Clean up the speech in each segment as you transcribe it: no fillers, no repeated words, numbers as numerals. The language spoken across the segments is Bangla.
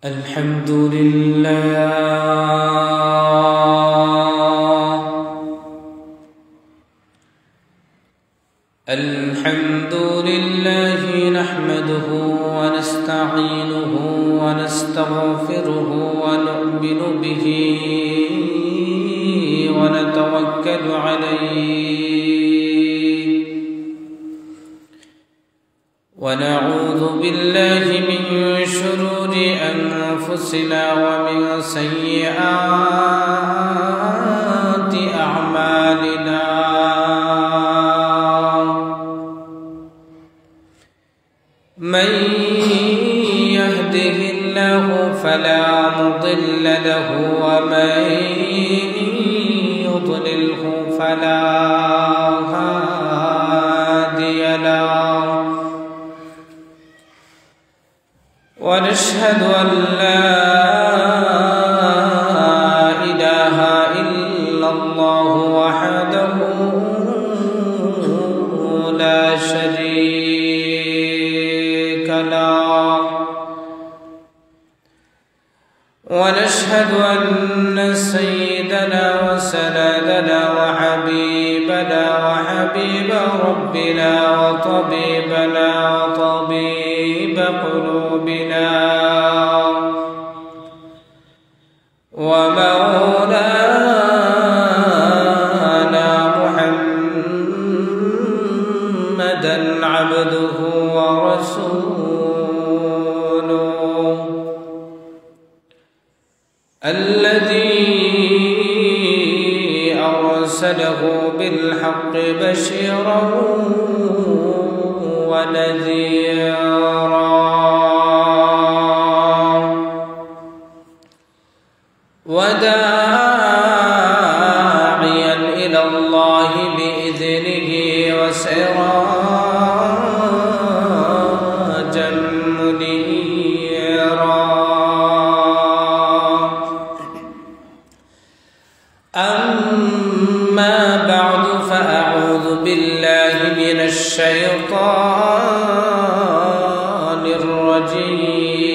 الحمد لله نحمده ونستعينه ونستغفره ونؤمن به ونتوكل عليه ونعوذ بالله من شرور أنفسنا ومن سيئات أعمالنا من يهده الله فلا مضل له ومن يضلله فلا هادي له ونشهد أن لا إله إلا الله وحده لا شريك له ونشهد أن سيدنا وسندنا وحبيبنا وحبيب ربنا وطبيبنا وطبيب قلوبنا ومولانا محمدا عبده ورسوله الذي أرسله بالحق بشيرا ونذيرا وداعيا إلى الله بإذنه وسراجا منيرا أما بعد فأعوذ بالله من الشيطان الرجيم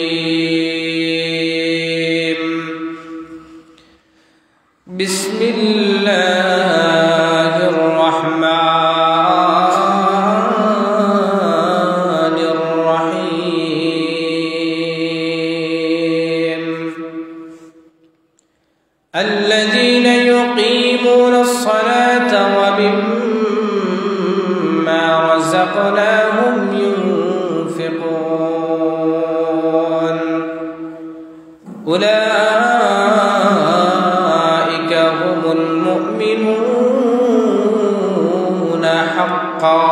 بسم الله الرحمن الرحيم الذين يقيمون الصلاة ومما رزقناهم ينفقون أولئك هم المؤمنون حقا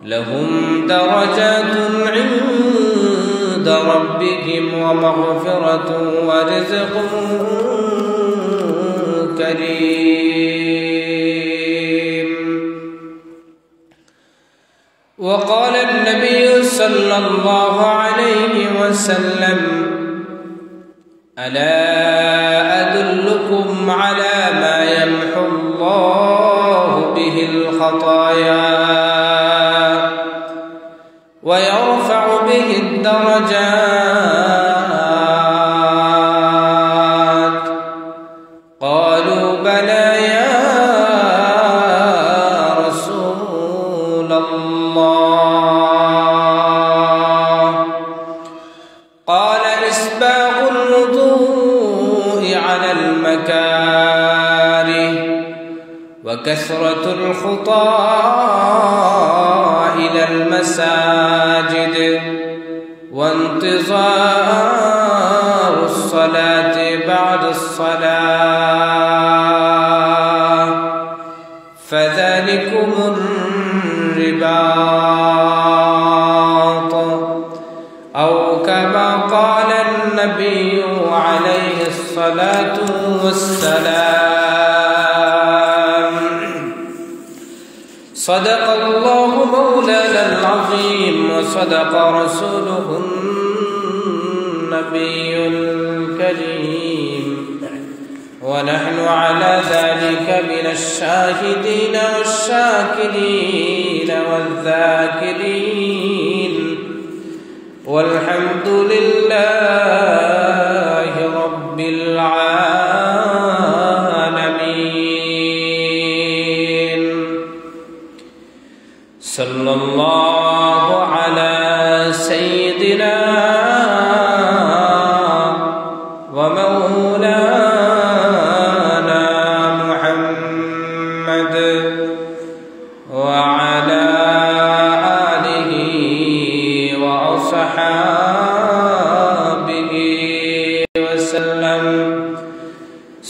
لهم درجات عند ربهم ومغفرة ورزق كريم وقال النبي صلى الله عليه وسلم ألا أدلكم على ما يمحو الله به الخطايا ويرفع به الدرجات قالوا بلى يا رسول الله قال إسباغ الوضوء على المكاره وكثرة الخطى إلى المساجد وانتظار الصلاة بعد الصلاة فذلكم الرباط أو كما قال النبي عليه الصلاة والسلام صدق الله مولانا العظيم وصدق رسوله النبي الكريم ونحن على ذلك من الشاهدين والشاكرين والذاكرين والحمد لله رب العالمين. صلى الله على سيدنا ومولانا محمد وعلى آله وأصحابه وسلم.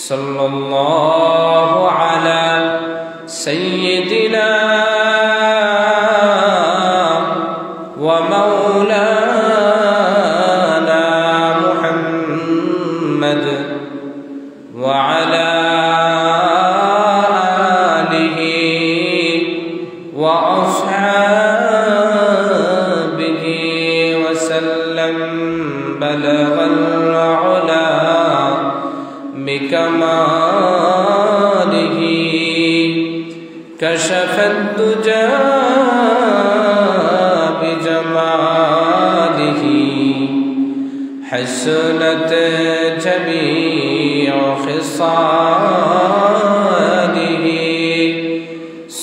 صلى الله على سيدنا ومولانا محمد وعلى آله وأصحابه وسلم. بلغ العلا بكماله كشف الدجى بجماله حسنت جميع خصاله.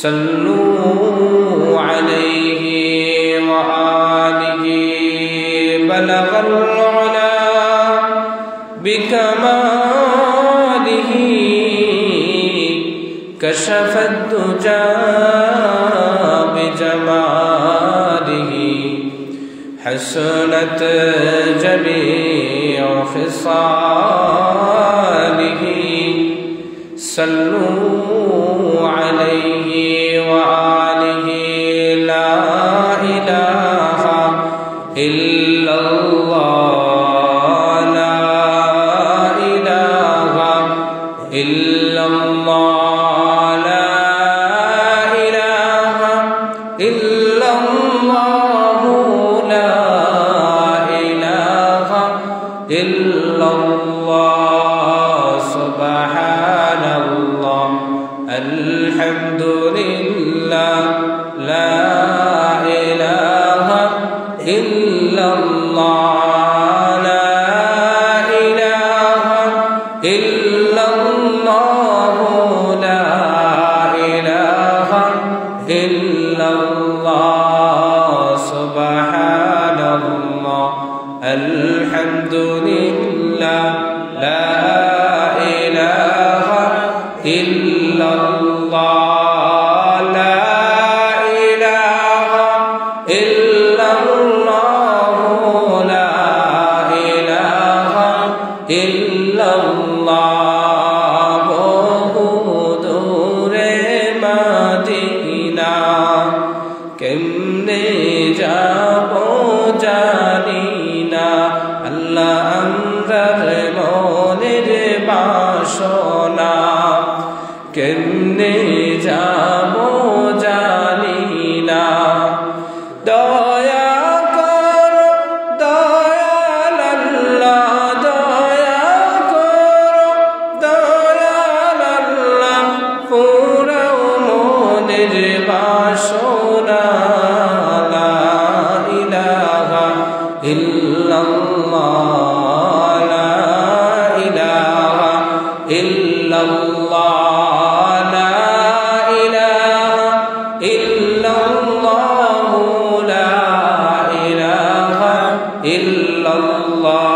صلوا عليه وآله. بلغ العلا بكماله كشف الدجى بجماله حسنت جميع خصاله. صلوا عليه وآله. لا إله إلا الله. لا إله إلا الله. لا إله إلا الله. لا إله إلا الله. سبحان الله الحمد لله. لا إله إلا الله. لا إله إلا الله. لا إله إلا الله. سبحان الله الحمد لله. لا إله إلا الله. لا إله إلا الله. لا إله إلا الله. দূরে মদিনা কেমনে যাব জানি না। আল্লাহ আমরার মনের বাসনা কেমনে যাব জানি না। দয়া করো দয়াল আল্লাহ। দয়া করো দয়াল আল্লাহ। পুরাও মনের বাসনা। লা ইলাহা ইল্লাল্লাহ। লা ইলাহা ইল্লাল্লাহ। লা ইলাহা ইল্লাল্লাহ। লা ইলাহা ইল্লাল্লাহ।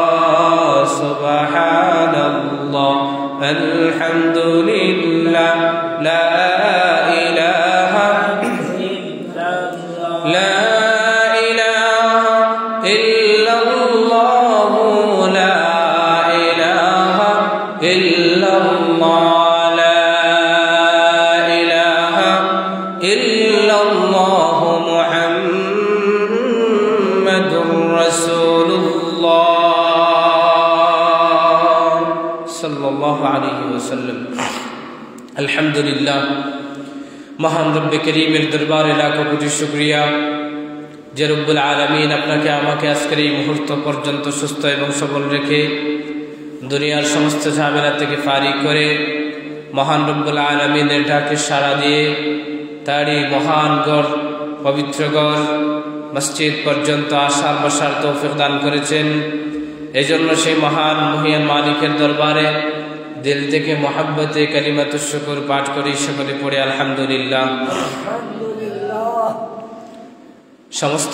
সুবহানাল্লাহ আলহামদুলিল্লাহ। লা ইলাহা লা ইলাহা ইল্লাল্লাহ। লা ইলাহা ইল্লাল্লাহ। লা ইলাহা ইল্লাল্লাহ। মুহাম্মাদুর রাসূলুল্লাহ সাল্লাল্লাহু আলাইহি ওয়াসাল্লাম। আলহামদুলিল্লাহ। মহান রব্বে করিমের দরবারে লাখো কোটি শুকরিয়া যে রব্বুল আলামিন আপনাকে আমাকে আজকের এই মুহূর্ত পর্যন্ত সুস্থ এবং সবল রেখে দুনিয়ার সমস্ত ঝামেলা থেকে ফারিগ করে মহান রব্বুল আলামিনের ডাকে সাড়া দিয়ে তারই মহান গড় পবিত্র গড় মসজিদ পর্যন্ত আসার বসার তৌফিক দান করেছেন। এজন্য সেই মহান মহিয়ান মালিকের দরবারে দিল থেকে মোহাব্বতে কালিমাতুশ শুকর পাঠ করি, সকলে পড়ে আলহামদুলিল্লাহ। সমস্ত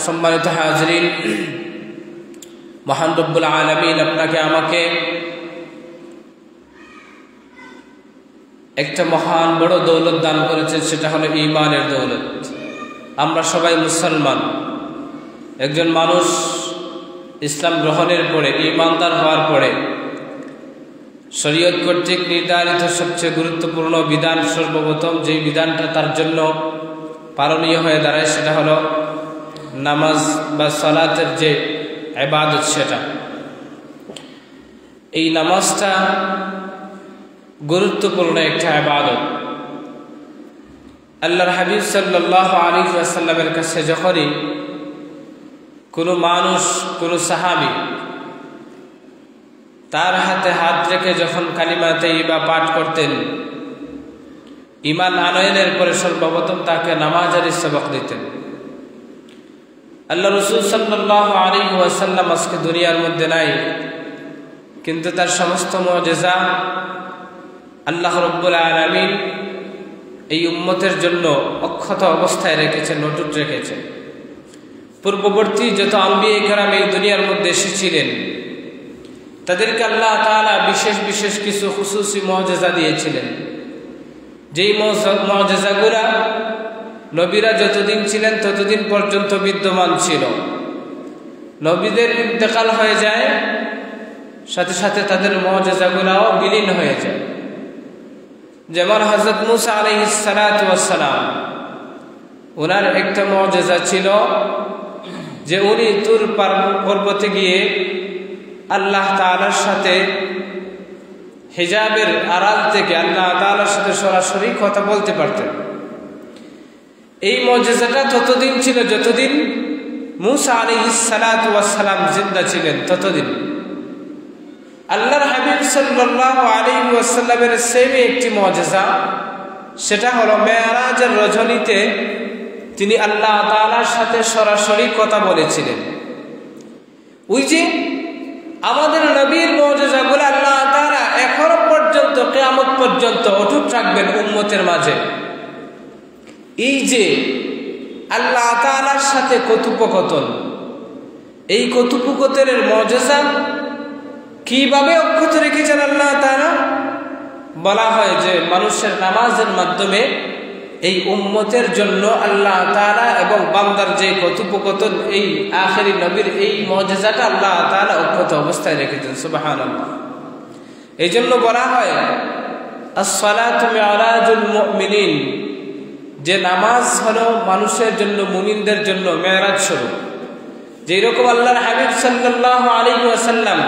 সম্মানিত হাজরিন, মহান রব্বুল আলামিন আপনাকে আমাকে একটা মহান বড় দৌলত দান করেছেন, সেটা হলো ঈমানের দৌলত। আমরা সবাই মুসলমান। একজন মানুষ ইসলাম গ্রহণের পরে, ঈমানদার হওয়ার পরে শরীয়ত কর্তৃক নির্ধারিত সবচেয়ে গুরুত্বপূর্ণ বিধান, সর্বপ্রথম যেই বিধানটা তার জন্য পালনীয় হয়ে দাঁড়ায় সেটা হলো নামাজ বা সালাতের যে ইবাদত, সেটা। এই নামাজটা গুরুত্বপূর্ণ একটা ইবাদত। আল্লাহর হাবিব সাল্লাল্লাহু আলাইহি ওয়াসাল্লামের কাছে যখনই কোনো মানুষ, কোনো সাহাবী তার হাতে হাত রেখে যখন কালিমা তাইয়্যিবা পাঠ করতেন, ঈমান আনয়নের পরে সর্বপ্রথম তাকে নামাজের সবক দিতেন। আল্লাহ রাসূল সাল্লাল্লাহু আলাইহি ওয়াসাল্লাম আজকে দুনিয়ার মধ্যে নাই, কিন্তু তার সমস্ত মুজিজা আল্লাহ রাব্বুল আলামিন এই উম্মতের জন্য অক্ষত অবস্থায় রেখেছেন, অটুট রেখেছেন। পূর্ববর্তী যত আম্বিয়া কেরাম এই দুনিয়ার মধ্যে এসেছিলেন, তাদেরকে আল্লাহ তাআলা বিশেষ বিশেষ কিছু খুসুসি মুজিজা দিয়েছিলেন, যেই মুজিজাগুলা নবীরা যতদিন ছিলেন ততদিন পর্যন্ত বিদ্যমান ছিল। নবীদের ইন্তেকাল হয়ে যায়, সাথে সাথে তাদের মুজিজাগুলাও বিলীন হয়ে যায়। যেমন হযরত মুসা আলাইহিস সালাতু ওয়াস সালাম, ওনার একটা মুজিজা ছিল যে উনি তুর পর্বতে গিয়ে আল্লাহ তাআলার সাথে হিজাবের আড়াল থেকে আল্লাহ তাআলার সাথে সরাসরি কথা বলতে পারতেন। এই মুজিজাটা ততদিন ছিল যতদিন মুসা আলাইহিস সালাতু ওয়াস সালাম জিন্দা ছিলেন, ততদিন। আল্লাহর হাবিব সাল্লাল্লাহু আলাইহি ওয়াসাল্লামের সেম একটি মুজিজা, সেটা হলো মেরাজের রজনীতে তিনি আল্লাহ তাআলার সাথে সরাসরি কথা বলেছিলেন। ওই যে আমাদের নবীর মুজিজাগুলো আল্লাহ তাআলা এখনো পর্যন্ত কিয়ামত পর্যন্ত অটুট রাখবেন উম্মতের মাঝে। এই যে আল্লাহ তাআলার সাথে কথোপকথন, এই কথোপকথনের মুজিজা কিভাবে অক্ষত রেখেছেন আল্লাহ তাআলা? বলা হয় যে মানুষের নামাজের মাধ্যমে এই উম্মতের জন্য আল্লাহ তাআলা এবং বান্দার যে কথোপকথন, এই আখেরি নবীর এই মুজিজাটা আল্লাহ তাআলা অক্ষত অবস্থায় রেখেছেন। সুবহানাল্লাহ। এই জন্য বলা হয় আস-সালাতু মি'রাজুল মুমিনিন, যে নামাজ হলো মানুষের জন্য, মুমিনদের জন্য মেরাজ স্বরূপ। যেই রকম আল্লাহর হাবিব সাল্লাল্লাহু আলাইহি ওয়াসাল্লাম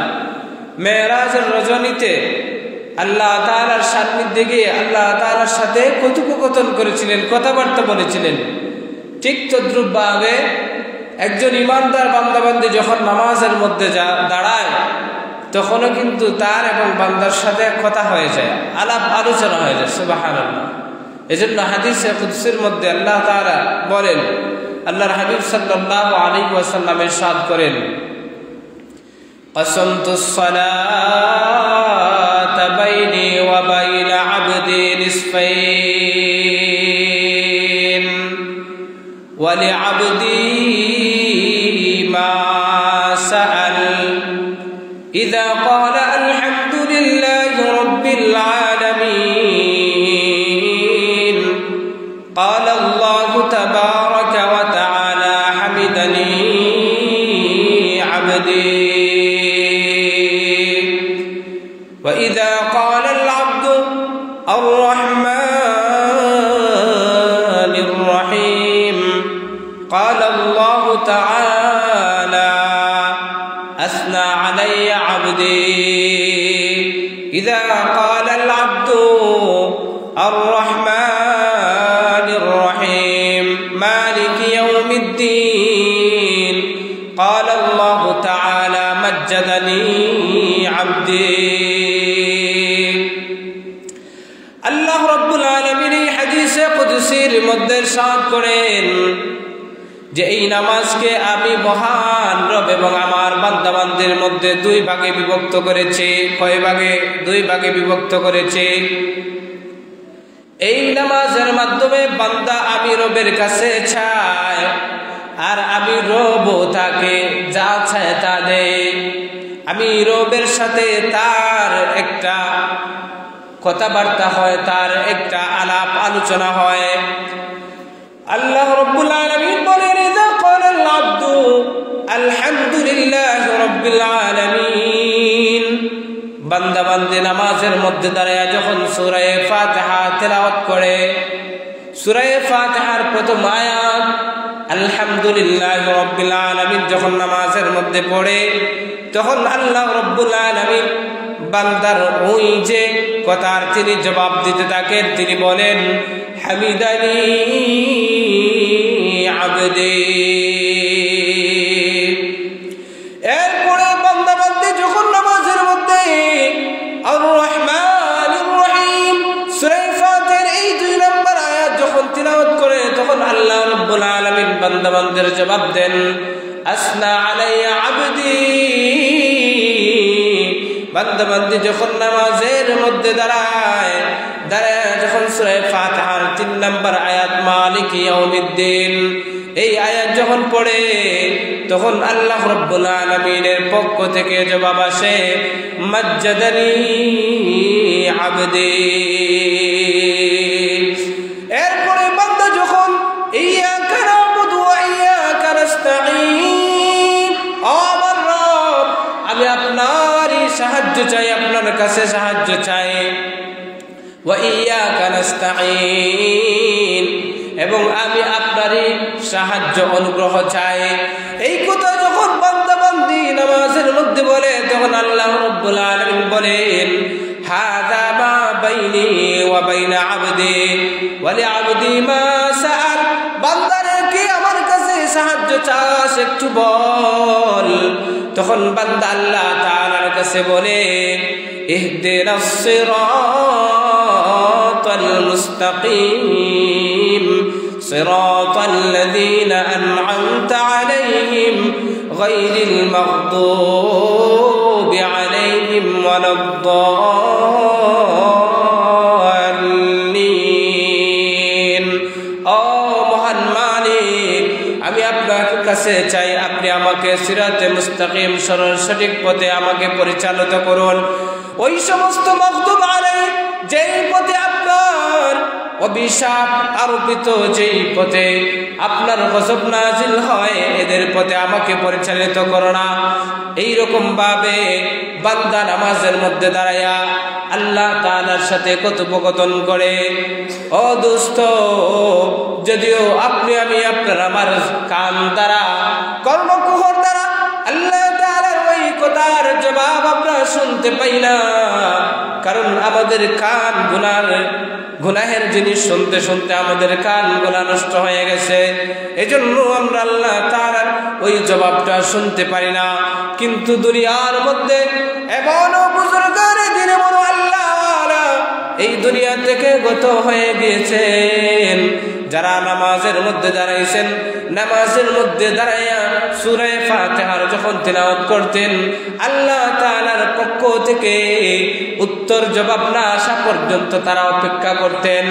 মেরাজের রজনীতে আল্লাহ তাআলার সান্নিধ্যে গিয়ে আল্লাহ তাআলার সাথে কথোপকথন করেছিলেন, কথাবার্তা বলেছিলেন, ঠিক তদ্রূপভাবে একজন ঈমানদার বান্দাবান্দি যখন নামাজের মধ্যে দাঁড়ায়, তখনও কিন্তু তার এবং বান্দার সাথে কথা হয়ে যায়, আলাপ আলোচনা হয়ে যায়। সুবহানাল্লাহ। এজন্য হাদিসে কুদসির মধ্যে আল্লাহ তাআলা বলেন, আল্লাহর হাবিব সাল্লাল্লাহু আলাইহি ওয়াসাল্লাম ইরশাদ করেন, কসমতুস সালাতা বাইনি ওয়া বাইনা আবদি নিসফাইন ওয়া লিআবদি মা সাআল ইযা ক্বালা আলহামদুলিল্লাহি রাব্বিল আলামিন ক্বালা আল্লাহু তাবারাকা ওয়া তাআলা হামিদানি আবদি وإذا قال العبد الرحمن الرحيم قال الله تعالى أثنى علي عبدي إذا قال العبد الرحمن الرحيم مالك يوم الدين قال الله تعالى مجدني عبدي আল্লাহ রাব্বুল আলামিন এই হাদিসে কুদসির মধ্যে ইরশাদ করেন, যে এই নামাজকে আমি মহান রব এবং আমার বান্দাবান্দির মধ্যে দুই ভাগে বিভক্ত করেছি। কয় ভাগে? দুই ভাগে বিভক্ত করেছি। এই নামাজের মাধ্যমে বান্দা আমি রবের কাছে চায়, আর আমি রব তাকে যা চায় তা দেয়। আমি রবের সাথে তার একটা কথাবার্তা হয়, তার একটা আলাপ আলোচনা হয়। আল্লাহ রাব্বুল আলামিন বলেন, ইযা ক্বালাল আবদু আলহামদুলিল্লাহি রাব্বিল আলামিন, বান্দা বান্দে নামাজের মধ্যে দাঁড়ায় যখন সূরা ফাতিহা তেলাওয়াত করে, সূরা ফাতিহার প্রথম আয়াত আলহামদুলিল্লাহি রাব্বিল আলামিন যখন নামাজের মধ্যে পড়ে, তখন আল্লাহ রাব্বুল আলামিন বান্দার ওই যে কথার তিনি জবাব দিতে থাকেন, তিনি বলেন হামিদানি আবদি। এরপরে বান্দা বান্দে যখন নামাজের মধ্যে আর রহমানির রহিম সূরা ফাতিহার এই 2 নম্বর আয়াত যখন তিলাওয়াত করে, তখন আল্লাহ রাব্বুল আলামিন বান্দা বান্দের জবাব দেন আসনা আলাইয়া আবদি। বান্দা বান্দি যখন নামাজের মধ্যে দাঁড়ায় যখন সূরা ফাতিহার 3 নম্বর আয়াত মালিকি ইয়াউমিদ্দিন এই আয়াত যখন পড়ে, তখন আল্লাহ রাব্বুল আলামিনের পক্ষ থেকে জবাব আসে মাজ্জাদানি আবদি। এরপরে বান্দা যখন ইয়াকা না'বুদু ওয়া ইয়াকা নাস্তাঈন, আমার রব আমি আপনারই সাহায্য চাই, আপনার কাছে সাহায্য চাই, ওয়া ইয়াকা নাস্তাঈন এবং আমি আপনারই সাহায্য অনুগ্রহ চাই। এই কথা যখন বান্দা বান্দি নামাজের মধ্যে বলে, তখন আল্লাহ রাব্বুল আলামিন বলেন হাযা মা বাইনি ওয়া বাইনা আবদি ওয়া লিআবদি মা সাআল। বান্দারে কি আমার কাছে সাহায্য চাস একটু বল। তখন বান্দা আল্লাহ তাআলার কাছে বলে ইহদিনাস সিরাতাল মুস্তাকিম সিরাতাল লাযীনা আন'আমতা আলাইহিম গায়রিল মাগদুবি আলাইহিম ওয়ালাদ-দাল্লিন। ও মহান মালিক, আমি আপনার কাছে চাই আপনি আমাকে সিরাতে মুস্তাকিম সরল সঠিক পথে আমাকে পরিচালিত করুন। ওই সমস্ত মাগদুব আলাইহিম যেই পথে আপনার অভিশাপ আরোপিত, যেই পথে আপনার গজব নাজিল হয়, এদের পথে আমাকে পরিচালিত করো না। এইরকম ভাবে বান্দা নামাজের মধ্যে দাঁড়ায়া আল্লাহ তাআলার সাথে কথোপকথন করে। ও দোস্ত, যদিও আপনি আমি আপনার আমার কান দ্বারা কর্মকুহর দ্বারা আল্লাহ তাআলার ওই কথার জবাব আমরা শুনতে পাই না, কারণ আমাদের কান গুনাহের জিনিস শুনতে শুনতে আমাদের কান গুনাহ নষ্ট হয়ে গেছে। এজন্য আমরা আল্লাহ তাআলার ওই জবাবটা শুনতে পারি না। কিন্তু দুনিয়ার মধ্যে এমনও বুজুর্গের দিনে বড় আল্লাহ এই দুনিয়া থেকে গত হয়ে গিয়েছেন, যারা নামাজের মধ্যে দাঁড়াইছেন, নামাজের মধ্যে দাঁড়াইয়া সূরা ফাতিহার যখন তিলাওয়াত করতেন, আল্লাহ তাআলার পক্ষ থেকে উত্তর জবাব না আসা পর্যন্ত তারা অপেক্ষা করতেন।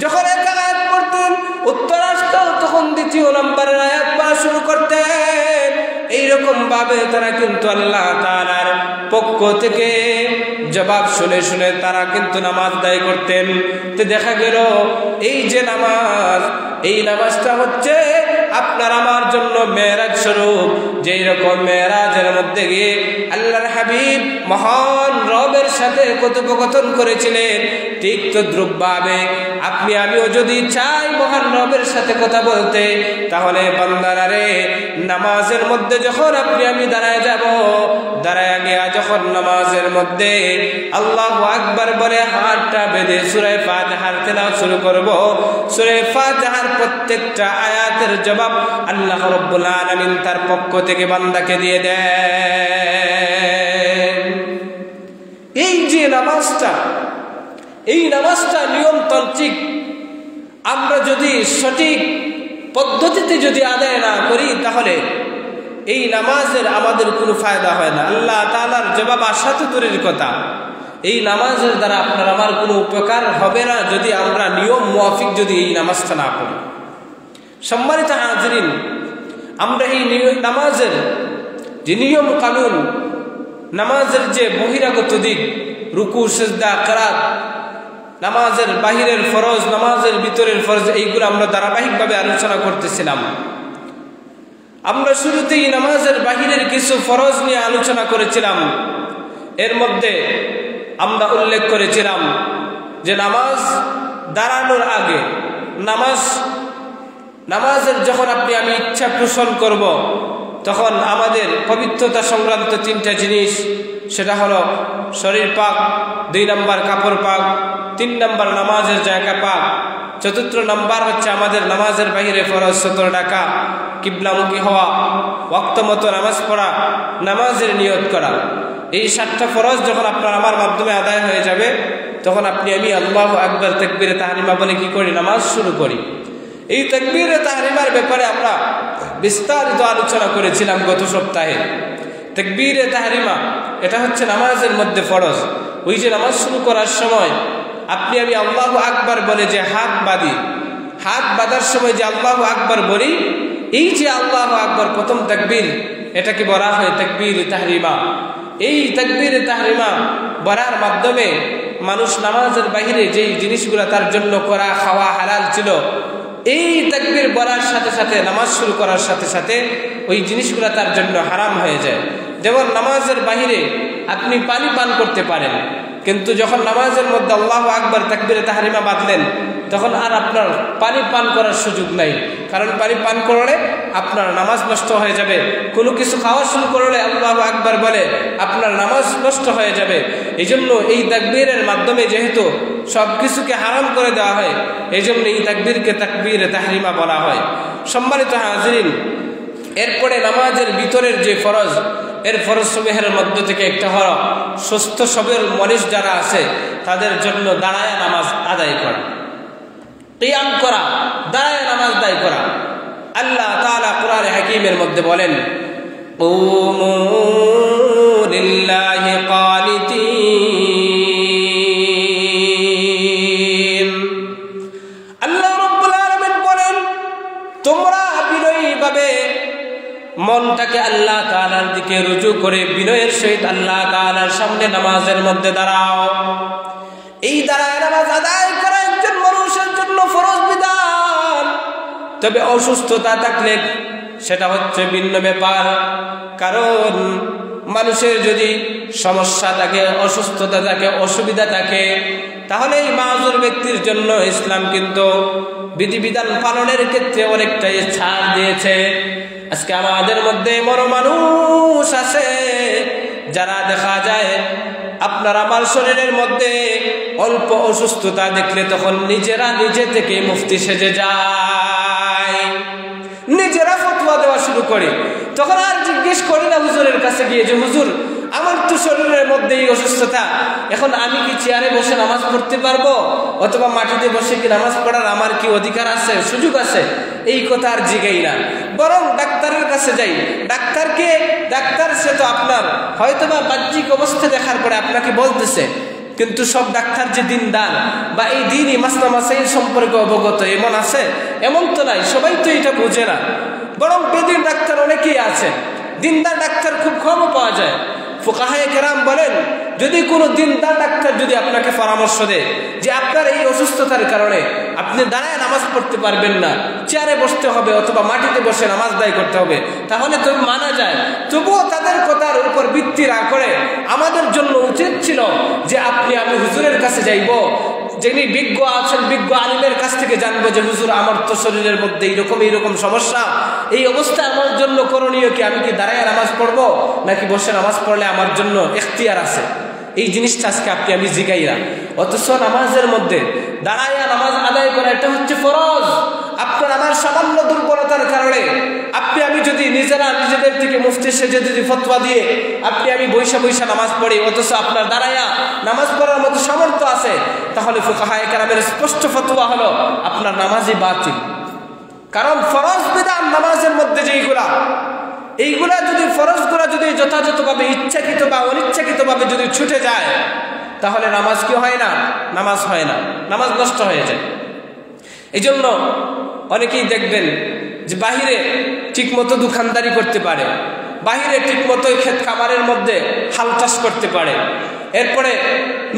যখন এক আয়াত পড়তেন উত্তর আসতো, তখন দ্বিতীয় নম্বরের আয়াত পড়া শুরু করতেন। এইরকম ভাবে তারা কিন্তু আল্লাহ তাআলার পক্ষ থেকে জবাব শুনে শুনে তারা কিন্তু নামাজ আদায় করতেন। তো দেখা গেল এই যে নামাজ, এই নামাজটা হচ্ছে আপনার আমার জন্য মেরাজ স্বরূপ। যেই রকম মেরাজের মধ্যে গিয়ে আল্লাহর হাবিব মহান রবের সাথে কথোপকথন করেছিলেন, ঠিক তদ্রূপভাবে আপনি আমিও যদি চাই মহান রবের সাথে কথা বলতে, তাহলে বান্দারা রে নামাজের মধ্যে যখন আপনি আমি দাঁড়ায় যাব, দাঁড়ায় গিয়া যখন নামাজের মধ্যে আল্লাহু আকবার বলে হাতটা বেঁধে সূরা ফাতিহার তেলাওয়াত শুরু করব, সূরা ফাতিহার প্রত্যেকটা আয়াতের জবাব আল্লাহ রাব্বুল আলামিন তার পক্ষ থেকে বান্দাকে দিয়ে দেন। এই যে নামাজটা, এই নামাজটা নিয়মতান্ত্রিক। আমরা যদি সঠিক পদ্ধতিতে যদি আদায় না করি তাহলে এই নামাজের আমাদের কোনো ফায়দা হয় না। আল্লাহ তাআলার জবাব আসা তো দূরের কথা, এই নামাজের দ্বারা আপনার আমার কোনো উপকার হবে না যদি আমরা নিয়ম মুআফিক যদি এই নামাজটা না পড়ি। সম্মানিত হাজিরিন, আমরা এই নামাজের যে নিয়ম কানুন, নামাজের যে বহিরাগত দিক, রুকু সিজদা কিরাত, নামাজের বাহিরের ফরজ, নামাজের ভিতরের ফরজ, এইগুলো আমরা ধারাবাহিকভাবে আলোচনা করতেছিলাম। আমরা শুরুতেই নামাজের বাহিরের কিছু ফরজ নিয়ে আলোচনা করেছিলাম। এর মধ্যে আমরা উল্লেখ করেছিলাম যে নামাজ দাঁড়ানোর আগে, নামাজের যখন আমি ইচ্ছা পোষণ করব, তখন আমাদের পবিত্রতা সংক্রান্ত 3টা জিনিস, সেটা হলো শরীর পাক, 2 নম্বর কাপড় পাক, 3 নম্বর নামাজের জায়গা পাক, 4 নম্বর হচ্ছে আমাদের নামাজের বাহিরে ফরজ 17 রাখা, কিবলামুখী হওয়া, ওয়াক্ত মতো নামাজ পড়া, নামাজের নিয়ত করা। এই 7টা ফরজ যখন আপনার আমার মাধ্যমে আদায় হয়ে যাবে, তখন আমি আল্লাহু আকবার তাকবীরে তাহরিমা বলে কি করি? নামাজ শুরু করি। এই তাকবীরে তাহরিমার ব্যাপারে আমরা বিস্তারিত আলোচনা করেছিলাম গত সপ্তাহে। তাকবীরে তাহরিমা এটা হচ্ছে নামাজের মধ্যে ফরজ। ওই যে নামাজ শুরু করার সময় আমি আল্লাহু আকবার বলে যে হাত বাঁধি, হাত বাঁধার সময় যে আল্লাহু আকবার বলি, এই যে আল্লাহু আকবার প্রথম তাকবীর, এটাকে বলা হয় তাকবীরে তাহরিমা। এই তাকবীরে তাহরিমা বলার মাধ্যমে মানুষ নামাজের বাহিরে যেই জিনিসগুলো তার জন্য করা খাওয়া হালাল ছিল, এই তাকবীর বলার সাথে সাথে, নামাজ শুরু করার সাথে সাথে ওই জিনিসগুলো তার জন্য হারাম হয়ে যায়। যেমন নামাজের বাহিরে আপনি পানি পান করতে পারেন, কিন্তু যখন নামাজের মধ্যে আল্লাহু আকবার তাকবীরে তাহরিমা বাঁধলেন, তখন আর আপনার পানি পান করার সুযোগ নাই। কারণ পানি পান করলে আপনার নামাজ নষ্ট হয়ে যাবে। কোনো কিছু খাওয়া শুরু করলে আল্লাহু আকবার বলে আপনার নামাজ নষ্ট হয়ে যাবে। এই জন্য এই তাকবীরের মাধ্যমে যেহেতু সব কিছুকে হারাম করে দেওয়া হয়, এই জন্য এই তাকবীরকে তাকবীরে তাহরিমা বলা হয়। সম্মানিত হাজিরিন, এরপরে নামাজের ভিতরের যে ফরজ, এর ফরজ সমূহের মধ্য থেকে একটা হলো সুস্থ সবল মানুষ যারা আছে তাদের জন্য দাঁড়ায় নামাজ আদায় করা, কিয়াম করা, দাঁড়ায় নামাজ আদায় করা। আল্লাহ তাআলা কোরআনে হাকীমের মধ্যে বলেন, কুমু লিল্লাহি কানিতিন। আল্লাহ রাব্বুল আলামিন বলেন, তোমরা বিনয়ীভাবে মনটাকে আল্লাহ তাআলার দিকে রুজু করে বিনয়ের সহিত আল্লাহ তাআলার সামনে নামাজের মধ্যে দাঁড়াও। এই দাঁড়ায় নামাজ আদায় করা একজন মানুষের জন্য ফরজ বিধান। তবে অসুস্থতা থাকলে সেটা হচ্ছে ভিন্ন ব্যাপার। কারণ মানুষের যদি সমস্যা থাকে, অসুস্থতা থাকে, অসুবিধা থাকে, তাহলে এই মাযুর ব্যক্তির জন্য ইসলাম কিন্তু বিধিবিধান পালনের ক্ষেত্রে অনেকটাই ছাড় দিয়েছে। আজকে আমাদের মধ্যে এমন মানুষ আছে যারা দেখা যায় আপনার আমার শরীরের মধ্যে অল্প অসুস্থতা দেখলে তখন নিজেরা নিজে থেকে মুফতি সেজে যায়, নিজেরা ফতোয়া দেওয়া শুরু করে। তখন আর জিজ্ঞেস করি না হুজুরের কাছে গিয়ে যে হুজুর আমার তো শরীরের মধ্যে এই অসুস্থতা, এখন আমি কি চেয়ারে বসে নামাজ পড়তে পারবো অথবা মাটিতে বসে কি নামাজ পড়ার আমার কি অধিকার আছে, সুযোগ আছে? এই কথা আর জিগাই না, বরং ডাক্তারের কাছে যাই। ডাক্তার সে তো আপনার হয়তোবা বাহ্যিক অবস্থা দেখার পরে আপনাকে বলতেছে, কিন্তু সব ডাক্তার যে দিনদার বা এই দিনই মাসলা মাসাইল সম্পর্কে অবগত এমন আছে? এমন তো নাই, সবাই তো এটা বোঝে না। বরং বেদিন ডাক্তার অনেকেই আছে, দিনদার ডাক্তার খুব কম পাওয়া যায়। ফুকাহায়ে কেরাম বলেন, যদি কোনো দিনদার ডাক্তার যদি আপনাকে পরামর্শ দেয় যে আপনার এই অসুস্থতার কারণে আপনি দাঁড়ায় নামাজ পড়তে পারবেন না, চেয়ারে বসতে হবে অথবা মাটিতে বসে নামাজ আদায় করতে হবে, তাহলে তো মানা যায়। তবুও তাদের কথার উপর ভিত্তি না করে আমাদের জন্য উচিত ছিল যে আমি হুজুরের কাছে যাইব, যিনি বিজ্ঞ আছেন, বিজ্ঞ আলিমের কাছ থেকে জানবো যে হুজুর আমার তো শরীরের মধ্যে এইরকম সমস্যা, এই অবস্থায় আমার জন্য করণীয় কি? আমি কি দাঁড়ায় নামাজ পড়বো নাকি বসে নামাজ পড়লে আমার জন্য এখতিয়ার আছে? এই জিনিসটা আজকে আমি জিগাইরা। অথচ নামাজের মধ্যে দাঁড়াইয়া নামাজ আদায় করা এটা হচ্ছে ফরজ। আপনার আমার সামান্য দুর্বলতার কারণে আমি যদি নিজেদের থেকে মুফতি সেজে যদি ফতোয়া দিয়ে আমি বৈশা নামাজ পড়ি, অথচ আপনার দাঁড়াইয়া নামাজ পড়ার মতো সামর্থ্য আছে, তাহলে ফুকাহায়ে কেরামের স্পষ্ট ফতোয়া হলো আপনার নামাজই বাতিল। কারণ ফরজ বিধান নামাজের মধ্যে এইগুলা যদি ফরজগুলা যদি যথাযথভাবে ইচ্ছাকৃত বা অনিচ্ছাকৃতভাবে যদি ছুটে যায়, তাহলে নামাজ কি হয় না? নামাজ হয় না, নামাজ নষ্ট হয়ে যায়। এই জন্য অনেকেই দেখবেন যে বাহিরে ঠিকমতো দোকানদারি করতে পারে, বাহিরে ঠিকমতো ক্ষেত খামারের মধ্যে হাল চাষ করতে পারে, এরপরে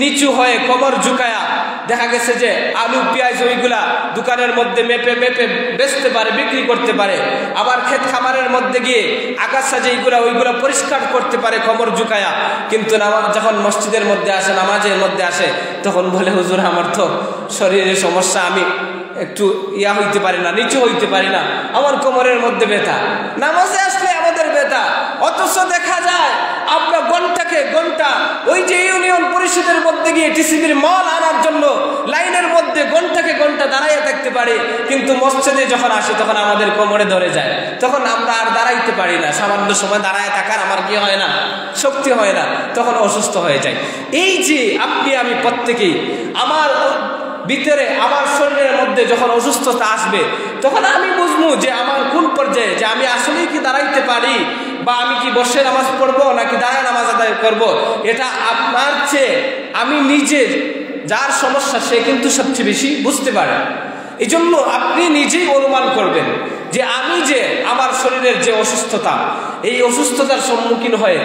নিচু হয়ে কোমর ঝুঁকায়া দেখা গেছে যে আলু পেঁয়াজ ওইগুলা দোকানের মধ্যে মেপে মেপে বেচতে পারে, বিক্রি করতে পারে। আবার ক্ষেত খামারের মধ্যে গিয়ে আগাছা যেইগুলা ওইগুলা পরিষ্কার করতে পারে কোমর ঝুঁকায়া। কিন্তু যখন মসজিদের মধ্যে আসে, নামাজের মধ্যে আসে, তখন বলে হুজুর আমার তো শরীরের সমস্যা, আমি একটু হইতে পারি না, নিচু হইতে পারি না, আমার কোমরের মধ্যে ব্যথা। নামাজে আসলে আমাদের ব্যথা, অথচ দেখা যায় আমরা ঘন্টাকে ঘন্টা ওই যে ইউনিয়ন পরিষদের মধ্যে গিয়ে টিসিবির মাল আনার জন্য লাইনের মধ্যে ঘন্টাকে ঘন্টা দাঁড়াইয়া থাকতে পারি, কিন্তু মসজিদে যখন আসে তখন আমাদের কোমরে ধরে যায়, তখন আমরা আর দাঁড়াইতে পারি না। সামান্য সময় দাঁড়ায় থাকার আমার কি হয় না, শক্তি হয় না, তখন অসুস্থ হয়ে যায়। এই যে আপনি আমি প্রত্যেকেই আমার ভিতরে আমার শরীরের মধ্যে যখন অসুস্থতা আসবে, তখন আমি বুঝবো যে আমার কোন পর্যায়ে, যে আমি আসলেই কি দাঁড়াইতে পারি, বা আমি কি বসে নামাজ পড়বো নাকি দাঁড়ায় নামাজ আদায় করব। এটা আপনার চেয়ে আমি নিজে, যার সমস্যা সে কিন্তু সবচেয়ে বেশি বুঝতে পারে। এই জন্য আপনি নিজেই অনুমান করবেন যে আমি যে আমার শরীরের যে অসুস্থতা, এই অসুস্থতার সম্মুখীন হয়ে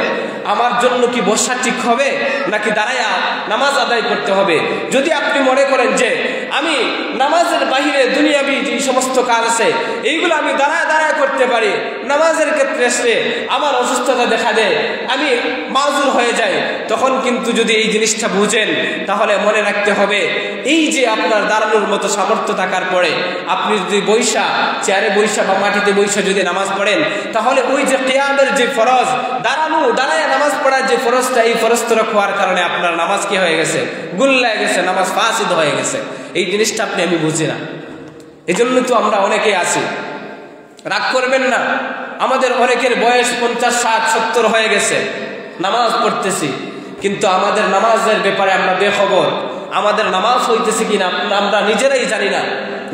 আমার জন্য কি বসা ঠিক হবে নাকি দাঁড়ায়া নামাজ আদায় করতে হবে। যদি আপনি মনে করেন যে আমি নামাজের বাহিরে দুনিয়াবি যে সমস্ত কাজ আছে এইগুলো আমি দাঁড়ায় দাঁড়ায় করতে পারি, নামাজের ক্ষেত্রে এসে আমার অসুস্থতা দেখা দেয়, আমি মাজুর হয়ে যাই, তখন কিন্তু যদি এই জিনিসটা বুঝেন তাহলে মনে রাখতে হবে এই যে আপনার দাঁড়ানোর মতো সামর্থ্য থাকার পরে আপনি যদি বৈশা চেয়ারে বৈশা বা মাটিতে বৈশা যদি নামাজ পড়েন, তাহলে ওই যে কিয়ামের যে ফরজ, দাঁড়ায় নামাজ পড়ার যে ফরজটা, এই ফরজটা রাখার কারণে আপনার নামাজ কি হয়ে গেছে, গুল্লায় গেছে, নামাজ ফাসিদ হয়ে গেছে। এই জিনিসটা আমি বুঝি না। এই জন্য তো আমরা অনেকেই আছি, রাগ করবেন না, আমাদের অনেকের বয়স 50, 60, 70 হয়ে গেছে, নামাজ পড়তেছি, কিন্তু আমাদের নামাজের ব্যাপারে আমরা বেখবর। আমাদের নামাজ হইতেছে কিনা আমরা নিজেরাই জানি না।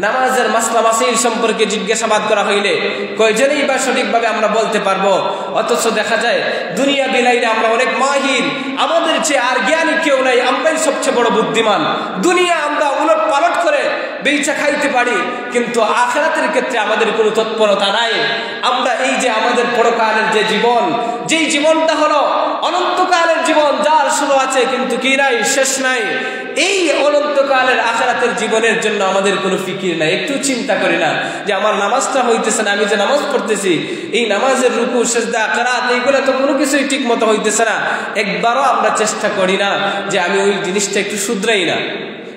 নামাজের মাসলা মাসাইল সম্পর্কে জিজ্ঞাসাবাদ করা হইলে কয়জনেই বা সঠিকভাবে আমরা বলতে পারবো। অথচ দেখা যায় দুনিয়া বিলাইলে আমরা অনেক মাহির, আমাদের চেয়ে আর জ্ঞানী কেউ নাই, আমরাই সবচেয়ে বড় বুদ্ধিমান। দুনিয়া আমরা উলট পালট করে বেচা খাইতে পারি, কিন্তু আখিরাতের ক্ষেত্রে আমাদের কোনো তৎপরতা নাই। আমরা এই যে আমাদের পরকালের যে জীবন, যেই জীবনটা হলো অনন্তকালের জীবন, যার শুরু আছে কিন্তু কি নাই, শেষ নাই, এই অনন্তকালের আখিরাতের জীবনের জন্য আমাদের কোনো ফিকির নাই। একটু চিন্তা করি না যে আমার নামাজটা হইতেছে না, আমি যে নামাজ পড়তেছি এই নামাজের রুকু সিজদা কিরাত এইগুলো তো কোনো কিছুই ঠিক মতো হইতেছে না। একবারও আমরা চেষ্টা করি না যে আমি ওই জিনিসটা একটু শুধরাই না,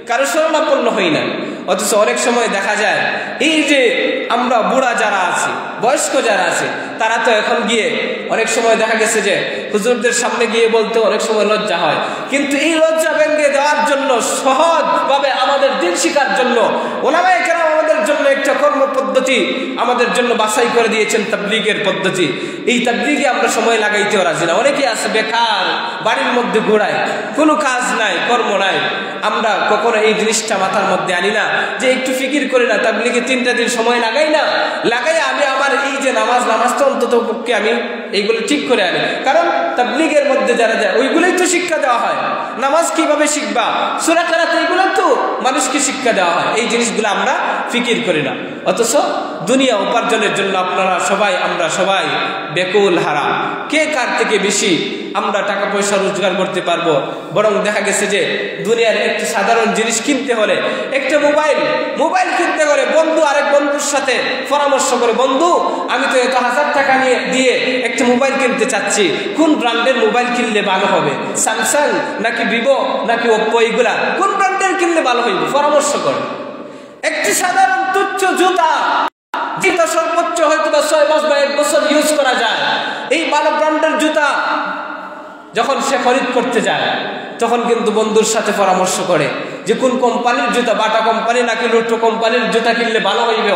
কারো শরণাপন্ন হই না। অথচ অনেক সময় দেখা যায় এই যে আমরা বুড়া যারা আছি, বয়স্ক যারা আছে, তারা তো এখন গিয়ে অনেক সময় দেখা গেছে যে হুজুরদের সামনে গিয়ে বলতে অনেক সময় লজ্জা হয়, কিন্তু এই লজ্জা ভেঙে দেওয়ার জন্য, সহজভাবে আমাদের দিন শিখার জন্য ওলামায়ে কেরাম আমাদের জন্য একটা কর্ম পদ্ধতি আমাদের জন্য বাছাই করে দিয়েছেন, তাবলীগের পদ্ধতি। এই তাবলীগে আমরা সময় লাগাইতেও রাজি না। অনেকে আছে বেকার, বাড়ির মধ্যে ঘোরায়, কোনো কাজ নাই, কর্ম নাই। আমরা কখনো এই জিনিসটা মাথার মধ্যে আনি না যে একটু ফিকির করি না, তাবলীগে 3টা দিন সময় লাগাই না, লাগাই আমি আমার এই যে নামাজটা অন্তত পক্ষে আমি এইগুলো ঠিক করে আনি। কারণ তাবলীগের মধ্যে যারা যায় ওইগুলোই তো শিক্ষা দেওয়া হয়। নামাজ কিভাবে শিখবা, সূরা কিরাত, এইগুলো তো মানুষকে শিক্ষা দেওয়া হয়। এই জিনিসগুলো আমরা ফিকির করি না। অথচ দুনিয়া উপার্জনের জন্য আমরা সবাই বেকুল হারা। কে কার থেকে বেশি আমরা টাকা পয়সা রোজগার করতে পারবো। বরং দেখা গেছে যে দুনিয়ার একটি সাধারণ জিনিস কিনতে হলে, একটা মোবাইল কিনতে হলে বন্ধু আরেক বন্ধুর সাথে পরামর্শ করে, বন্ধু আমি তো এত 1000 টাকা দিয়ে একটা মোবাইল কিনতে চাচ্ছি, কোন ব্র্যান্ডের মোবাইল কিনলে ভালো হবে, স্যামসাং নাকি ভিভো নাকি ওপ্পো, এইগুলা কোন ব্র্যান্ডের কিনলে ভালো হইবে, পরামর্শ করে। একটি সাধারণ তুচ্ছ জুতা, যেটা সর্বোচ্চ হয়তো বা 6 মাস বা 1 বছর ইউজ করা যায়, এই ভালো ব্র্যান্ডের জুতা যখন সে খরিদ করতে যায় তখন কিন্তু বন্ধুর সাথে পরামর্শ করে যে কোন কোম্পানির জুতা, বাটা কোম্পানি নাকি লোটো কোম্পানির জুতা কিনলে ভালো হইবে,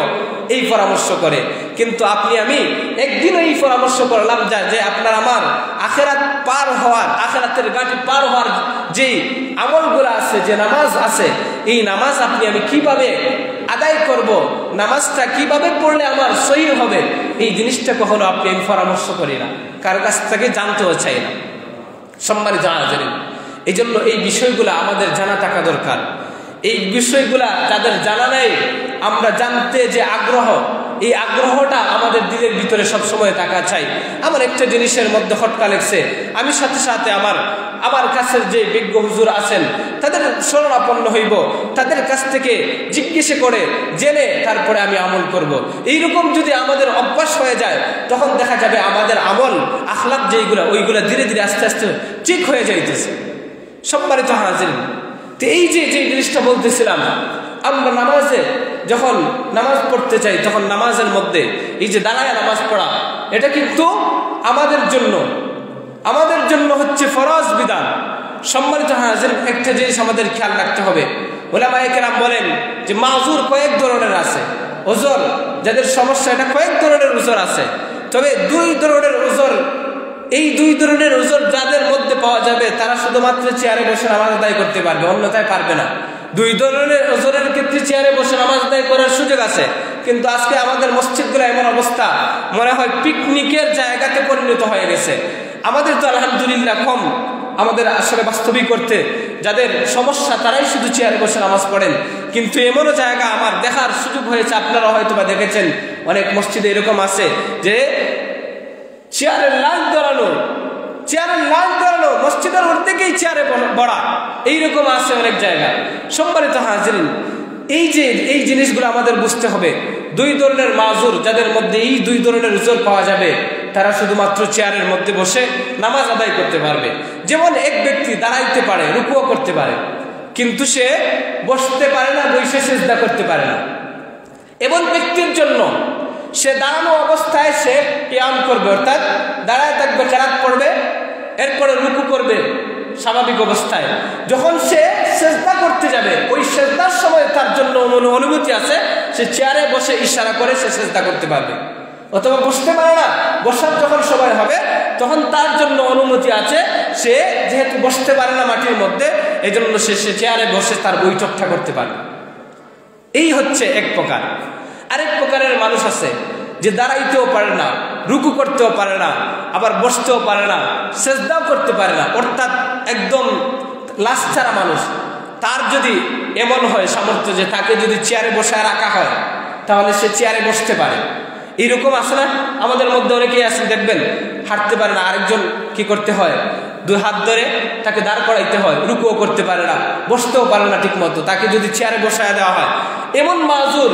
এই পরামর্শ করে। কিন্তু আপনি আমি একদিনও এই পরামর্শ করলাম যে আপনার আমার আখিরাত পার হওয়ার, আখিরাতের গাড়ি পার হওয়ার যেই আমলগুলো আছে, যে নামাজ আছে, এই নামাজ আপনি আমি কিভাবে আদায় করব, নামাজটা কিভাবে পড়লে আমার সহিহ হবে, এই জিনিসটা কখনো আপনি আমি পরামর্শ করি না, কারো কাছ থেকে জানতেও চাই না। সম্মানিত হাজিরিন, এই জন্য এই বিষয়গুলো আমাদের জানা থাকা দরকার। এই বিষয়গুলা যাদের জানা নেই, আমরা জানতে যে আগ্রহ, এই আগ্রহটা আমাদের দিলের ভিতরে সবসময় থাকা চাই। আমার একটা জিনিসের মধ্যে খটকা লেগছে, আমি সাথে সাথে আমার কাছের যে বিজ্ঞ হুজুর আছেন তাদের শরণাপন্ন হইব, তাদের কাছ থেকে জিজ্ঞেস করে জেনে তারপরে আমি আমল করব। এইরকম যদি আমাদের অভ্যাস হয়ে যায়, তখন দেখা যাবে আমাদের আমল আখলাক যেইগুলো, ওইগুলো ধীরে ধীরে আস্তে আস্তে ঠিক হয়ে যাইতেছে। সম্মানিত হাজিরিন, তো এই যে জিনিসটা বলতেছিলাম, আমরা নামাজে যখন নামাজ পড়তে চাই, তখন নামাজের মধ্যে এই যে দাঁড়ায় নামাজ পড়া, এটা কিন্তু আমাদের জন্য হচ্ছে ফরজ বিধান। সম্মানিত হাজিরিন, একটা জিনিস আমাদের খেয়াল রাখতে হবে, উলামায়ে কেরাম বলেন যে মাযুর কয়েক ধরনের আছে, ওজর যাদের সমস্যা, এটা কয়েক ধরনের ওজর আছে। তবে দুই ধরনের ওজর, এই দুই ধরনের ওজর যাদের মধ্যে পাওয়া যাবে, তারা শুধুমাত্র চেয়ারে বসে নামাজ আদায় করতে পারবে, অন্যথায় পারবে না। দুই ধরনের ওজরের ক্ষেত্রে চেয়ারে বসে নামাজ আদায় করার সুযোগ আছে, কিন্তু আজকে আমাদের মসজিদগুলো এমন অবস্থা, মনে হয় পিকনিকের জায়গাতে পরিণত হয়ে গেছে। আমাদের তো আলহামদুলিল্লাহ কম, আমাদের আসলে বাস্তবিক করতে যাদের সমস্যা তারাই শুধু চেয়ারে বসে নামাজ পড়েন। কিন্তু এমনও জায়গা আমার দেখার সুযোগ হয়েছে, আপনারা হয়তো বা দেখেছেন, অনেক মসজিদে এরকম আছে যে চেয়ারের লাইন ধরানো, মসজিদের অর্ধেকেই চেয়ারে বড়া, এইরকম আছে অনেক জায়গা। সম্মানিত হাজিরিন, এই জিনিসগুলো আমাদের বুঝতে হবে। দুই ধরনের মাজুর, যাদের মধ্যে এই দুই ধরনের উজর পাওয়া যাবে, তারা শুধুমাত্র চেয়ারের মধ্যে বসে নামাজ আদায় করতে পারবে। যেমন এক ব্যক্তি দাঁড়াইতে পারে, রুকুও করতে পারে, কিন্তু সে বসতে পারে না, বসে সিজদা করতে পারে না। এমন ব্যক্তির জন্য সে দাঁড়ানো অবস্থায় সে কিয়াম করবে, অর্থাৎ দাঁড়ায় থাকবে, কেরাত পড়বে, এরপরে রুকু করবে স্বাভাবিক অবস্থায়। যখন সে সিজদা করতে যাবে, ওই সিজদার সময় তার জন্য অনুমতি আছে, সে চেয়ারে বসে ইশারা করে সে সিজদা করতে পারবে। অথবা বসতে পারে না, বসার যখন সময় হবে তখন তার জন্য অনুমতি আছে, সে যেহেতু বসতে পারে না মাটির মধ্যে, এই জন্য সে চেয়ারে বসে তার বৈঠকটা করতে পারে। এই হচ্ছে এক প্রকার। আরেক প্রকারের মানুষ আছে যে দাঁড়াইতেও পারে না, রুকু করতেও পারে না, আবার বসতেও পারে না, সিজদাও করতে পারে না, অর্থাৎ একদম লাশ ছাড়া মানুষ। তার যদি এমন হয় সামর্থ্য যে তাকে যদি চেয়ারে বসায় রাখা হয়, তাহলে সে চেয়ারে বসতে পারে। এইরকম আছে না আমাদের মধ্যে অনেকেই আছেন, দেখবেন হাঁটতে পারে না, আরেকজন কি করতে হয়, দুই হাত ধরে তাকে দাঁড় করাইতে হয়, রুকুও করতে পারে না, বসতেও পারে না ঠিক মতো, তাকে যদি চেয়ারে বসায় দেওয়া হয়, এমন মাজুর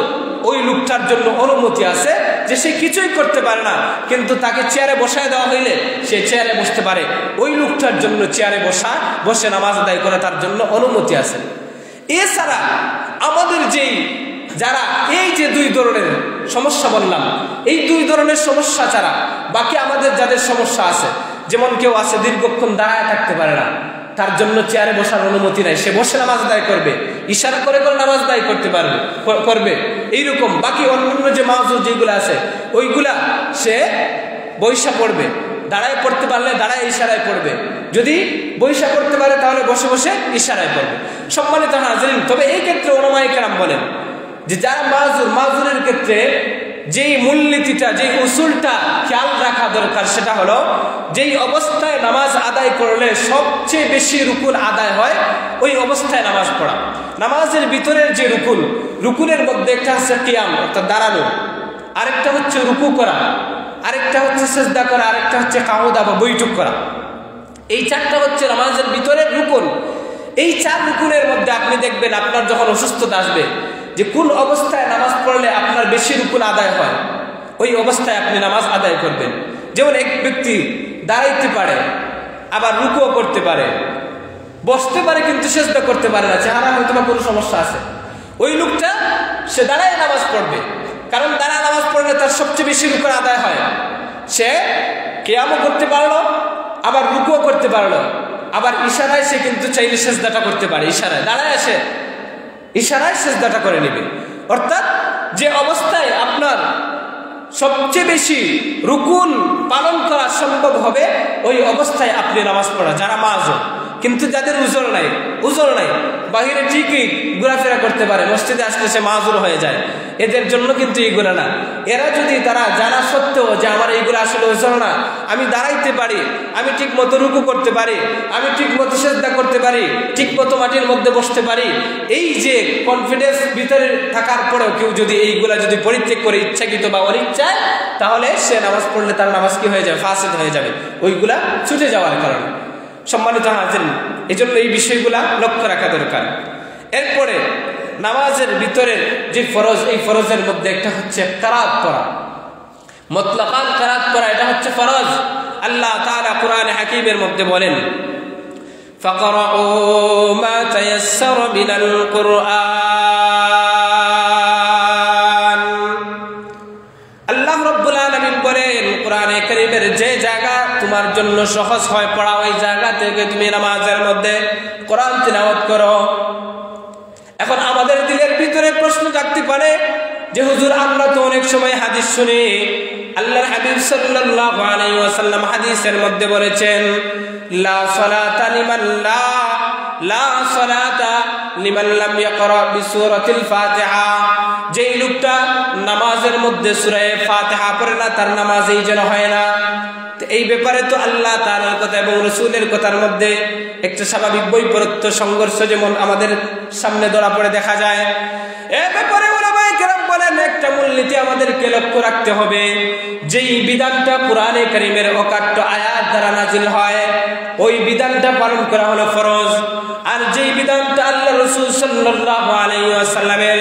ওই লোকটার জন্য অনুমতি আছে যে সে কিছুই করতে পারে না, কিন্তু তাকে চেয়ারে বসায় দেওয়া হইলে সে চেয়ারে বসতে পারে। ওই লোকটার জন্য চেয়ারে বসে নামাজ আদায় করে তার জন্য অনুমতি আছে। এছাড়া আমাদের যারা এই যে দুই ধরনের সমস্যা বললাম, এই দুই ধরনের সমস্যা ছাড়া বাকি আমাদের যাদের সমস্যা আছে, যেমন কেউ আছে দীর্ঘক্ষণ দাঁড়ায় থাকতে পারে না, তার জন্য চেয়ারে বসার অনুমতি নাই, সে বসে নামাজ আদায় করবে, ইশারা করে নামাজ আদায় করবে। এইরকম বাকি অন্যান্য যে মাজুর যেগুলো আছে, ওইগুলা সে বৈশা পড়বে, দাঁড়ায় পড়তে পারলে দাঁড়ায় ইশারায় পড়বে, যদি বৈশা করতে পারে তাহলে বসে বসে ইশারায় পড়বে। সম্মানিত হাজিরিন, তবে এই ক্ষেত্রে উলামায়ে কেরাম বলেন যে যারা মাজুরের ক্ষেত্রে যেই মূলনীতিটা, যেই উসুলটা খেয়াল রাখা দরকার, সেটা হলো যেই অবস্থায় নামাজ আদায় করলে সবচেয়ে বেশি রুকুন আদায় হয়, ওই অবস্থায় নামাজ পড়া। নামাজের ভিতরের যে রুকুনের মধ্যে একটা হচ্ছে কিয়াম, অর্থাৎ দাঁড়ানো, আরেকটা হচ্ছে রুকু করা, আরেকটা হচ্ছে সিজদা করা, আরেকটা হচ্ছে কাউদা বা বৈঠক করা। এই চারটা হচ্ছে নামাজের ভিতরের রুকুন। এই চার রুকুনের মধ্যে আপনি দেখবেন আপনার যখন অসুস্থতা আসবে, যে কোন অবস্থায় নামাজ পড়লে আপনার বেশি রুকুন আদায় হয়, ওই অবস্থায় আপনি নামাজ আদায় করবেন। যেমন এক ব্যক্তি দাঁড়াইতে পারে, আবার রুকুও করতে পারে, বসতে পারে, কিন্তু সিজদা করতে পারে না, চেহারা হয়তো বা কোনো সমস্যা আছে, ওই লোকটা সে দাঁড়ায় নামাজ পড়বে, কারণ দাঁড়ায় নামাজ পড়লে তার সবচেয়ে বেশি রুকুন আদায় হয়। সে কিয়ামও করতে পারলো, আবার রুকুও করতে পারলো, আবার ইশারায় সে কিন্তু চাইলে সিজদাটা করতে পারে, ইশারায় দাঁড়ায় আসে, ইশারায় সিজদাটা করে নেবে। অর্থাৎ যে অবস্থায় আপনার সবচেয়ে বেশি রুকুন পালন করা সম্ভব হবে, ওই অবস্থায় আপনি নামাজ পড়া, যারা মাজুর। কিন্তু যাদের উজর নাই বাহিরে ঠিকই ঘোরাফেরা করতে পারে, মসজিদে আসলে সে মাযুর হয়ে যায়, এদের জন্য কিন্তু এইগুলো না। এরা যদি তারা জানা সত্ত্বেও যে আমার এইগুলো আসলে উজর না, আমি দাঁড়াইতে পারি, আমি ঠিক মতো রুকু করতে পারি, আমি ঠিক মতো সিজদা করতে পারি, ঠিক মতো মাটির মধ্যে বসতে পারি, এই যে কনফিডেন্স ভিতরে থাকার পরেও কেউ যদি এইগুলা যদি পরিত্যাগ করে ইচ্ছাকৃত বা অনিচ্ছায়, তাহলে সে নামাজ পড়লে তার নামাজ কি হয়ে যাবে? ফাসিদ হয়ে যাবে, ওইগুলা ছুটে যাওয়ার কারণে। সম্মানিত হাজির, এই জন্য এই বিষয়গুলা লক্ষ্য রাখা দরকার। এরপরে নামাজের ভিতরের যে ফরজ, এই ফরজের মধ্যে একটা হচ্ছে কিরাত পড়া, মুতলাকান কিরাত পড়া, এটা হচ্ছে ফরজ। আল্লাহ তাআলা কোরআনে হাকীমের মধ্যে বলেন, ফাকরাউ মা তায়াসসারা মিনাল কুরআন। আল্লাহ রাব্বুল আলামিন বলেন, কোরআনে কারীমের যে জায়গা তোমার জন্য সহজ হয় পড়া, ওই জায়গা থেকে তুমি নামাজের মধ্যে কোরআন তিলাওয়াত করো। এখন আমাদের দিলের ভিতরে প্রশ্ন জাগতে পারে যে হুজুর, আমরা তো অনেক সময় হাদিস শুনি, আল্লাহর হাবিব সাল্লাল্লাহু আলাইহি ওয়াসাল্লাম হাদিসের মধ্যে বলেছেন, লা সালাতা লিমান লাম ইয়াকরা বিসূরাতিল ফাতিহা। যেই লোকটা নামাজের মধ্যে সূরা ফাতিহা পড়ে না, তার নামাজই যেন হয় না। এই ব্যাপারে তো আল্লাহ তাআলার কথা এবং রাসূলের কথার মধ্যে একটা স্বাভাবিক বৈপরীত্য, সংঘর্ষ যেমন আমাদের সামনে ধরা পড়ে দেখা যায়। এই ব্যাপারে উলামায়ে কেরাম বলেন, একটা মূলনীতি আমাদেরকে লক্ষ্য রাখতে হবে, যেই বিধানটা কোরআনে কারীমের অকাট্য আয়াত দ্বারা নাজিল হয়, ওই বিধানটা পালন করা হলো ফরজ। আর যেই বিধানটা আল্লাহ রাসূল সাল্লাল্লাহু আলাইহি ওয়াসাল্লামের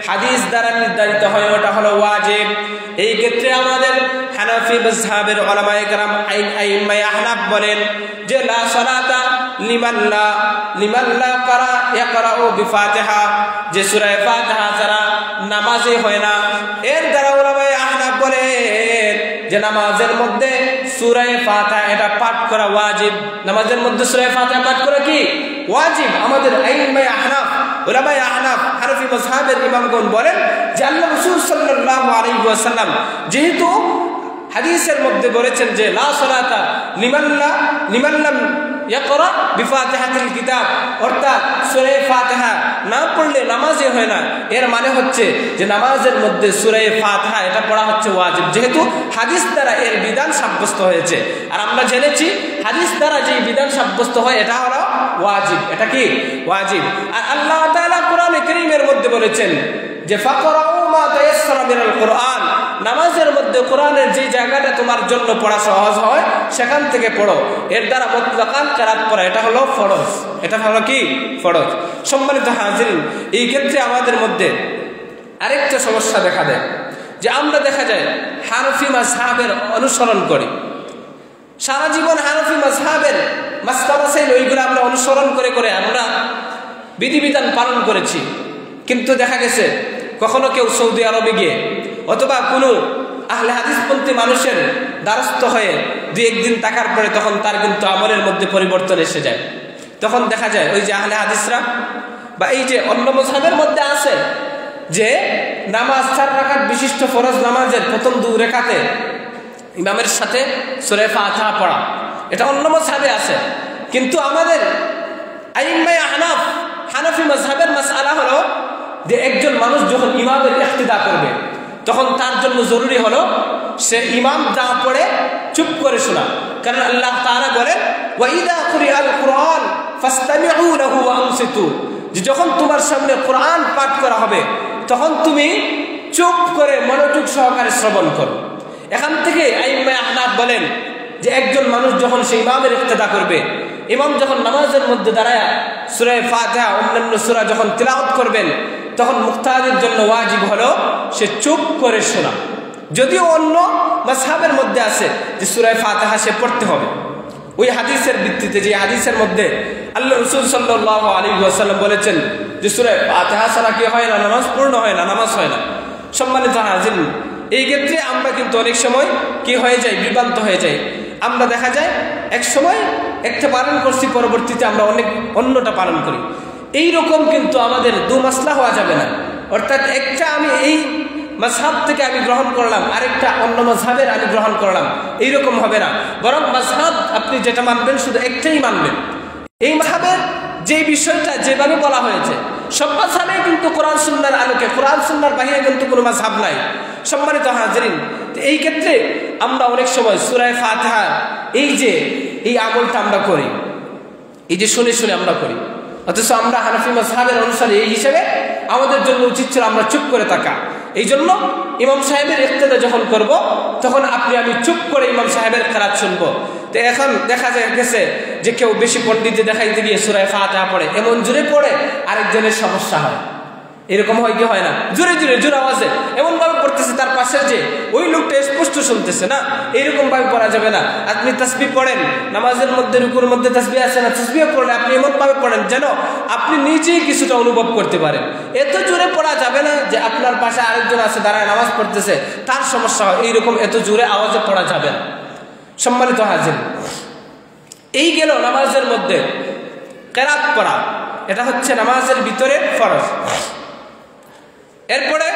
হাদিস দ্বারা নির্ধারিত হয়, ওটা হলো ওয়াজিব। এই ক্ষেত্রে আমাদের হানাফি মাযহাবের উলামায়ে কেরাম আইম্মায়ে আহনাফ বলেন যে লা সালাতা লিমান লা ইয়াকরাউ বিফাতিহা, যে সূরা ফাতিহা যারা নামাজে হয় না, এর দ্বারা উলামায়ে আহনাফ বলেন যে নামাজের মধ্যে সূরা ফাতিহা এটা পাঠ করা ওয়াজিব। নামাজের মধ্যে সূরা ফাতিহা পাঠ করা কি ওয়াজিব। আমাদের আইম্মায়ে আহনাফ, উলামায়ে আহনাফ, হানাফি মাযহাবের ইমামগণ বলেন যে আল্লাহ রাসূল সাল্লাল্লাহু আলাইহি ওয়াসাল্লাম যেহেতু হাদিসের মধ্যে বলেছেন যে লা সালাতা লিমান লাম ইয়াকরা বিফাতিহাতিল কিতাব, অর্থাৎ সূরা ফাতিহা না পড়লে নামাজই হয় না, এর মানে হচ্ছে যে নামাজের মধ্যে সূরা ফাতিহা এটা পড়া হচ্ছে ওয়াজিব, যেহেতু হাদিস দ্বারা এর বিধান সাব্যস্ত হয়েছে। আর আমরা জেনেছি হাদিস দ্বারা যে বিধান সাব্যস্ত হয় এটা হলো ওয়াজিব। এটা কি ওয়াজিব। আর আল্লাহ তাআলা কোরআনে কারীমের মধ্যে বলেছেন যে ফাকরাউ মা তায়াসসারা মিনাল কুরআন, নামাজের মধ্যে কোরআনের যে জায়গাটা তোমার জন্য পড়া সহজ হয় সেখান থেকে পড়ো। এর দ্বারা মুতলাকান কিরাত পড়া এটা হলো ফরজ। এটা হলো কি ফরজ। সম্মানিত হাজিরিন, এই ক্ষেত্রে আমাদের মধ্যে আরেকটা সমস্যা দেখা দেয় যে আমরা দেখা যায় হানাফি মাযহাবের অনুসরণ করি, সারা জীবন হানাফি মাযহাবের মাসআলা ওইগুলো আমরা অনুসরণ করে করে আমরা বিধিবিধান পালন করেছি। কিন্তু দেখা গেছে কখনো কেউ সৌদি আরবে গিয়ে অথবা কোনো আহলে হাদিসপন্থী মানুষের দ্বারস্থ হয়ে দুই একদিন থাকার পরে তখন তার কিন্তু আমলের মধ্যে পরিবর্তন এসে যায়। তখন দেখা যায় ওই যে আহলে হাদিসরা বা এই যে অন্য মাযহাবের মধ্যে আছে যে নামাজ 4 রাকাত বিশিষ্ট ফরজ নামাজের প্রথম 2 রাকাতে ইমামের সাথে সূরা ফাতিহা পড়া, এটা অন্য মাযহাবে আছে। কিন্তু আমাদের আইম্মায়ে আহনাফ হানাফি মাযহাবের মাসআলা হলো যে একজন মানুষ যখন ইমামের ইক্তিদা করবে তখন তার জন্য জরুরি হলো সে ইমাম যা পড়ে চুপ করে শোনা। কারণ আল্লাহ তাআলা বলেন ওয়া ইযা কুরিআল কুরআন ফাসতামিউ লাহু ওয়া আনসিতু, যে যখন তোমার সামনে কোরআন পাঠ করা হবে তখন তুমি চুপ করে মনোযোগ সহকারে শ্রবণ করো। এখান থেকে আইম্মায়ে আহনাফ বলেন যে একজন মানুষ যখন সে ইমামের ইক্তিদা করবে, ইমাম যখন নামাজের মধ্যে দাঁড়ায় সূরা ফাতিহা অন্যান্য সূরা যখন তিলাওয়াত করবেন, তখন মুক্তাদির জন্য ওয়াজিব হলো সে চুপ করে শোনা। যদিও অন্য মাযহাবের মধ্যে আছে যে সূরা ফাতিহা সে পড়তে হবে, ওই হাদিসের ভিত্তিতে, যে হাদিসের মধ্যে আল্লাহ রাসূল সাল্লাল্লাহু আলাইহি ওয়াসাল্লাম বলেছেন যে সূরা ফাতিহা ছাড়া কি হয় না, নামাজ পূর্ণ হয় না, নামাজ হয় না। সম্মানিত হাজির, এই ক্ষেত্রে আমরা কিন্তু অনেক সময় কি হয়ে যায়, বিভ্রান্ত হয়ে যায়। আমরা দেখা যায় এক সময় একটা পালন করছি, পরবর্তীতে আমরা অন্যটা পালন করি। এই রকম কিন্তু আমাদের দুমাসলা হওয়া যাবে না। অর্থাৎ একটা আমি এই মাযহাব থেকে আমি গ্রহণ করলাম, আরেকটা অন্য মাযহাবের আমি গ্রহণ করলাম, এইরকম হবে না। বরং মাযহাব আপনি যেটা মানবেন শুধু একটাই মানবেন। এই মাযহাবের যে বিষয়টা যেভাবে বলা হয়েছে সব মাযহাবে কিন্তু কোরআন সুন্নাহর আলোকে, কোরআন সুন্নাহর বাইরে কিন্তু কোনো মাযহাব নাই। সম্মানিত হাজিরিন, এই ক্ষেত্রে আমরা অনেক সময় সূরা ফাতিহা এই আমলটা আমরা করি, এই যে শুনে শুনে আমরা করি, অথচ আমরা হানাফি মাযহাবের অনুসারী এই হিসেবে আমাদের জন্য উচিত ছিল আমরা চুপ করে থাকা। এই জন্য ইমাম সাহেবের ইক্তেদা যখন করব তখন আমি চুপ করে ইমাম সাহেবের কেরাত শুনবো। তো এখন দেখা গেছে যে কেউ বেশি পণ্ডিত দেখাইতে গিয়ে সূরা ফাতিহা পড়ে, এমন জোরে পড়ে আরেকজনের সমস্যা হয়। এরকম হয় কি হয় না? জোরে জোরে জোর আওয়াজে এমন ভাবে পড়তেছে তার পাশের যে ওই লোকটা স্পষ্ট শুনতেছে না, এরকম ভাবে পড়া যাবে না। আপনি তাসবিহ পড়েন, নামাজের মধ্যে রুকুর মধ্যে তাসবিহ আছে না, তাসবিহ পড়লে আপনি এমন ভাবে পড়েন যেন আপনি নিজেই কিছুটা অনুভব করতে পারেন। এত জোরে পড়া যাবে না যে আপনার পাশে আরেকজন আছে দাঁড়ায় নামাজ পড়তেছে তার সমস্যা হয়, এইরকম এত জোরে আওয়াজে পড়া যাবে না। সম্মানিত হাজির, এই গেল নামাজের মধ্যে কেরাত পড়া, এটা হচ্ছে নামাজের ভিতরে ফরজ। এরপরে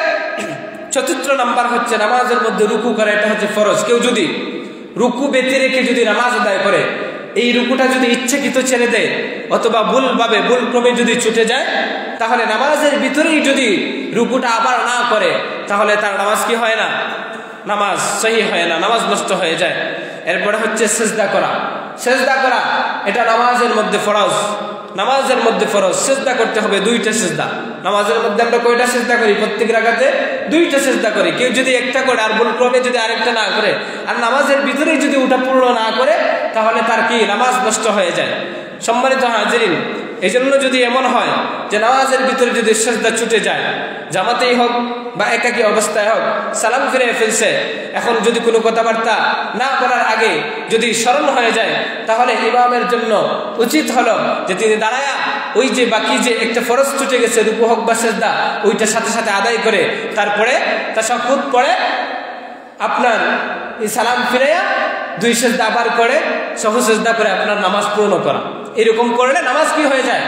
চতুর্থ নাম্বার হচ্ছে নামাজের মধ্যে রুকু করা, এটা হচ্ছে ফরজ। কেউ যদি রুকু বেঁধে রেখে যদি নামাজ আদায় করে, এই রুকুটা যদি ইচ্ছাকৃত ছেড়ে দেয় অথবা ভুল ক্রমে যদি ছুটে যায়, তাহলে নামাজের ভিতরেই যদি রুকুটা আবার না করে তাহলে তার নামাজ কি হয় না? নামাজ সহি হয় না, নামাজ নষ্ট হয়ে যায়। এরপরে হচ্ছে সিজদা করা। সিজদা করা এটা নামাজের মধ্যে ফরজ, নামাজের মধ্যে ফরজ। সিজদা করতে হবে 2টা সিজদা। নামাজের মধ্যে আমরা কয়টা সিজদা করি? প্রত্যেক রাকাতে 2টা সিজদা করি। কেউ যদি একটা করে আর ভুল ক্রমে যদি আরেকটা না করে আর নামাজের ভিতরেই যদি ওটা পূর্ণ না করে তাহলে তার কি নামাজ নষ্ট হয়ে যায়। সম্মানিত হাজিরিন, এই জন্য যদি এমন হয় যে নামাজের ভিতরে যদি সিজদা ছুটে যায়, জামাতেই হোক বা একাকী অবস্থায় হোক, সালাম ফিরে ফেলছে, এখন যদি কোনো কথাবার্তা না বলার আগে যদি স্মরণ হয়ে যায় তাহলে ইমামের জন্য উচিত হলো যে তিনি দাঁড়ায়া ওই যে বাকি যে একটা ফরজ ছুটে গেছে রুকু হোক বা সিজদা, ওইটার সাথে সাথে আদায় করে তারপরে তাশাহুদ পড়ে আপনার এই সালাম ফিরাইয়া 2 সিজদা আবার করে সহজ সিজদা করে আপনার নামাজ পূর্ণ করা। এরকম করলে নামাজ কি হয়ে যায়?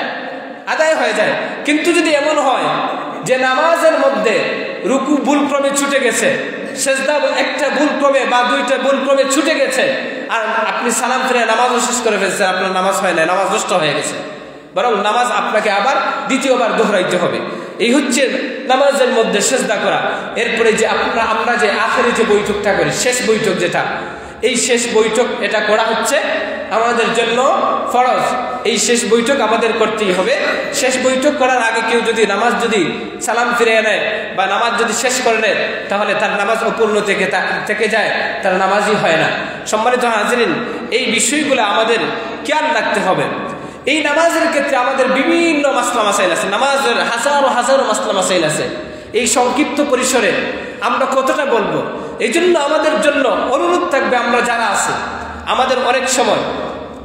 আদায় হয়ে যায়। কিন্তু যদি এমন হয় যে নামাজের মধ্যে রুকু ভুল ক্রমে ছুটে গেছে, সিজদা একটা ভুল ক্রমে বা 2টা ভুল ক্রমে ছুটে গেছে আর আপনি সালাম ফিরে নামাজও শেষ করে ফেলছেন, আপনার নামাজ হয় না, নামাজ নষ্ট হয়ে গেছে, বরং নামাজ আপনাকে আবার দ্বিতীয়বার দোহরাইতে হবে। এই হচ্ছে নামাজের মধ্যে সিজদা করা। এরপরে যে আমরা যে আখেরি যে বৈঠকটা করি, শেষ বৈঠক যেটা, এই শেষ বৈঠক এটা করা হচ্ছে আমাদের জন্য ফরজ। এই শেষ বৈঠক আমাদের করতেই হবে। শেষ বৈঠক করার আগে কেউ যদি নামাজ যদি সালাম ফিরিয়ে নেয় বা নামাজ যদি শেষ করে নেয় তাহলে তার নামাজ অপূর্ণ থেকে যায়, তার নামাজই হয় না। সম্মানিত হাজিরিন, এই বিষয়গুলো আমাদের খেয়াল রাখতে হবে। এই নামাজের ক্ষেত্রে আমাদের বিভিন্ন মাসলা মাসাইল আছে, নামাজের হাজারো হাজারো মাসলা মাসাইল আছে। এই সংক্ষিপ্ত পরিসরে আমরা কতটা বলবো? এই জন্য আমাদের জন্য অনুরোধ থাকবে, আমরা যারা আছে আমাদের অনেক সময়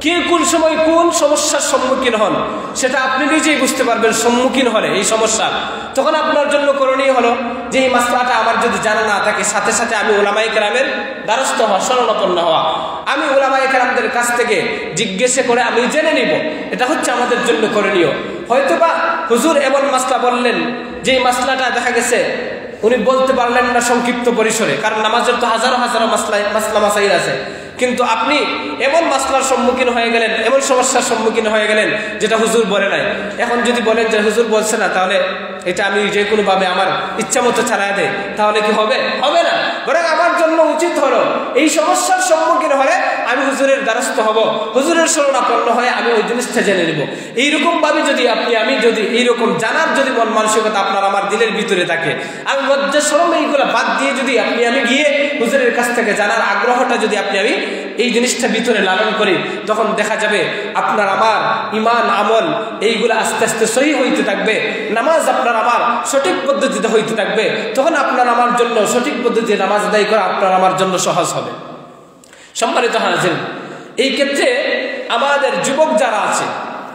কে কোন সময় কোন সমস্যার সম্মুখীন হন সেটা আপনি নিজেই বুঝতে পারবেন। সম্মুখীন হলে এই সমস্যা, তখন আপনার জন্য করণীয় হলো যে এই মাসলাটা আমার যদি জানা না থাকে, সাথে সাথে আমি উলামায়ে কেরামের দ্বারস্থ হওয়া, শরণাপন্ন হওয়া, আমি উলামায়ে কেরামদের কাছ থেকে জিজ্ঞেস করে আমি জেনে নিব। এটা হচ্ছে আমাদের জন্য করণীয়। হয়তোবা হুজুর এমন মাসলা বললেন যে মাসলাটা দেখা গেছে উনি বলতে পারলেন না সংক্ষিপ্ত পরিসরে, কারণ নামাজের তো হাজারো হাজারো মাসলা মাসাইল আছে। কিন্তু আপনি এমন মাসলার সম্মুখীন হয়ে গেলেন, এমন সমস্যার সম্মুখীন হয়ে গেলেন যেটা হুজুর বলে নাই। এখন যদি বলেন যে হুজুর বলছে না, তাহলে এটা আমি যে কোনোভাবে আমার ইচ্ছা মতো চালায় দেয়, তাহলে কি হবে? হবে না। বরং আমার জন্য উচিত হলো এই সমস্যার সম্মুখীন হলে আমি হুজুরের দ্বারস্থ হব, হুজুরের শরণাপন্ন হয়ে আমি ওই জিনিসটা জেনে নেব। এইরকম ভাবে যদি আমি যদি এইরকম জানার যদি মন মানসিকতা আপনার আমার দিলের ভিতরে থাকে, আমি লজ্জা শরম এইগুলো বাদ দিয়ে যদি আমি গিয়ে হুজুরের কাছ থেকে জানার আগ্রহটা যদি আমি এই জিনিসটা ভিতরে লালন করি, তখন দেখা যাবে আপনার আমার ইমান আমল এইগুলো আস্তে আস্তে সহি হইতে থাকবে, নামাজ আপনার আমার সঠিক পদ্ধতিতে হইতে থাকবে। তখন আপনার আমার জন্য সঠিক পদ্ধতিতে নামাজ আদায় করা আপনার আমার জন্য সহজ হবে। সম্মানিত হাজির, এই ক্ষেত্রে আমাদের যুবক যারা আছে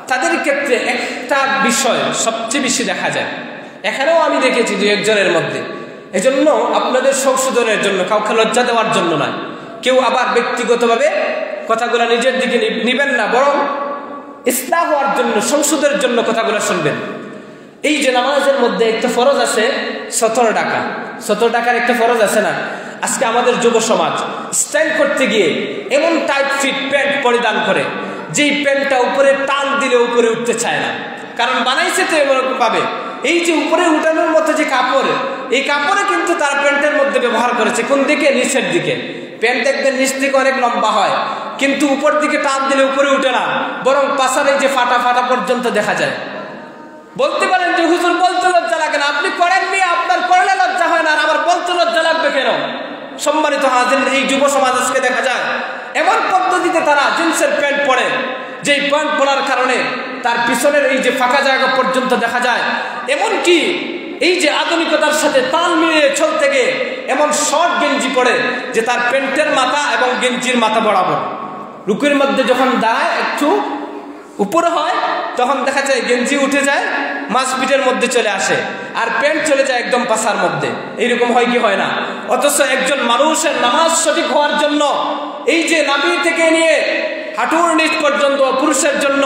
তাদের ক্ষেত্রে একটা বিষয় সবচেয়ে বেশি দেখা যায়, এখানেও আমি দেখেছি 2-1 জনের মধ্যে। এজন্য আপনাদের সংশোধনের জন্য, কাউকে লজ্জা দেওয়ার জন্য নয়, কেউ আবার ব্যক্তিগতভাবে কথাগুলো নিজের দিকে নিবেন না, বরং ইসলাহ হওয়ার জন্য, সংশোধনের জন্য কথাগুলো শুনবেন। এই যে নামাজের মধ্যে একটা ফরজ আছে 17 টাকা, 17 টাকার একটা ফরজ আছে না? আজকে আমাদের যুব সমাজ স্টাইল করতে গিয়ে এমন টাইট ফিট প্যান্ট পরিধান করে, যেই প্যান্টটা উপরে টান দিলে উপরে উঠতে চায় না, কারণ বানাইছে তো এরকম ভাবে। এই যে উপরে উঠানোর মতো যে কাপড়, এই কাপড়ে কিন্তু তার প্যান্টের মধ্যে ব্যবহার করেছে কোন দিকে, নিচের দিকে। প্যান্ট দেখবেন নিচ দিকে অনেক লম্বা হয়, কিন্তু উপর দিকে টান দিলে উপরে উঠে না, বরং পাশার এই যে ফাটা ফাটা পর্যন্ত দেখা যায়। বলতে পারেন যে হুজুর বলতে লজ্জা লাগে না, আপনি করেননি, আপনার করলে লজ্জা হয় না, আর আমার বলতে লজ্জা লাগবে কেন? সম্মানিত হাজির, এই যুব সমাজ আজকে দেখা যায় এমন পদ্ধতিতে তারা জিন্সের প্যান্ট পরে, যেই প্যান্ট পরার কারণে তার পিছনের এই যে ফাঁকা জায়গা পর্যন্ত দেখা যায়। এমনকি এই যে আধুনিকতার সাথে তাল মিলিয়ে চলতে গিয়ে এমন শর্ট গেঞ্জি পরে যে তার প্যান্টের মাথা এবং গেঞ্জির মাথা বরাবর, রুকুর মধ্যে যখন দাঁড়ায় একটু উপরে হয় তখন দেখা যায় গেঞ্জি উঠে যায়, মাছ পিঠের মধ্যে চলে আসে, আর প্যান্ট চলে যায় একদম পাছার মধ্যে। এইরকম হয় কি হয় না? অথচ একজন মানুষের নামাজ সঠিক হওয়ার জন্য এই যে নাভি থেকে নিয়ে হাঁটুর নিচ পর্যন্ত পুরুষের জন্য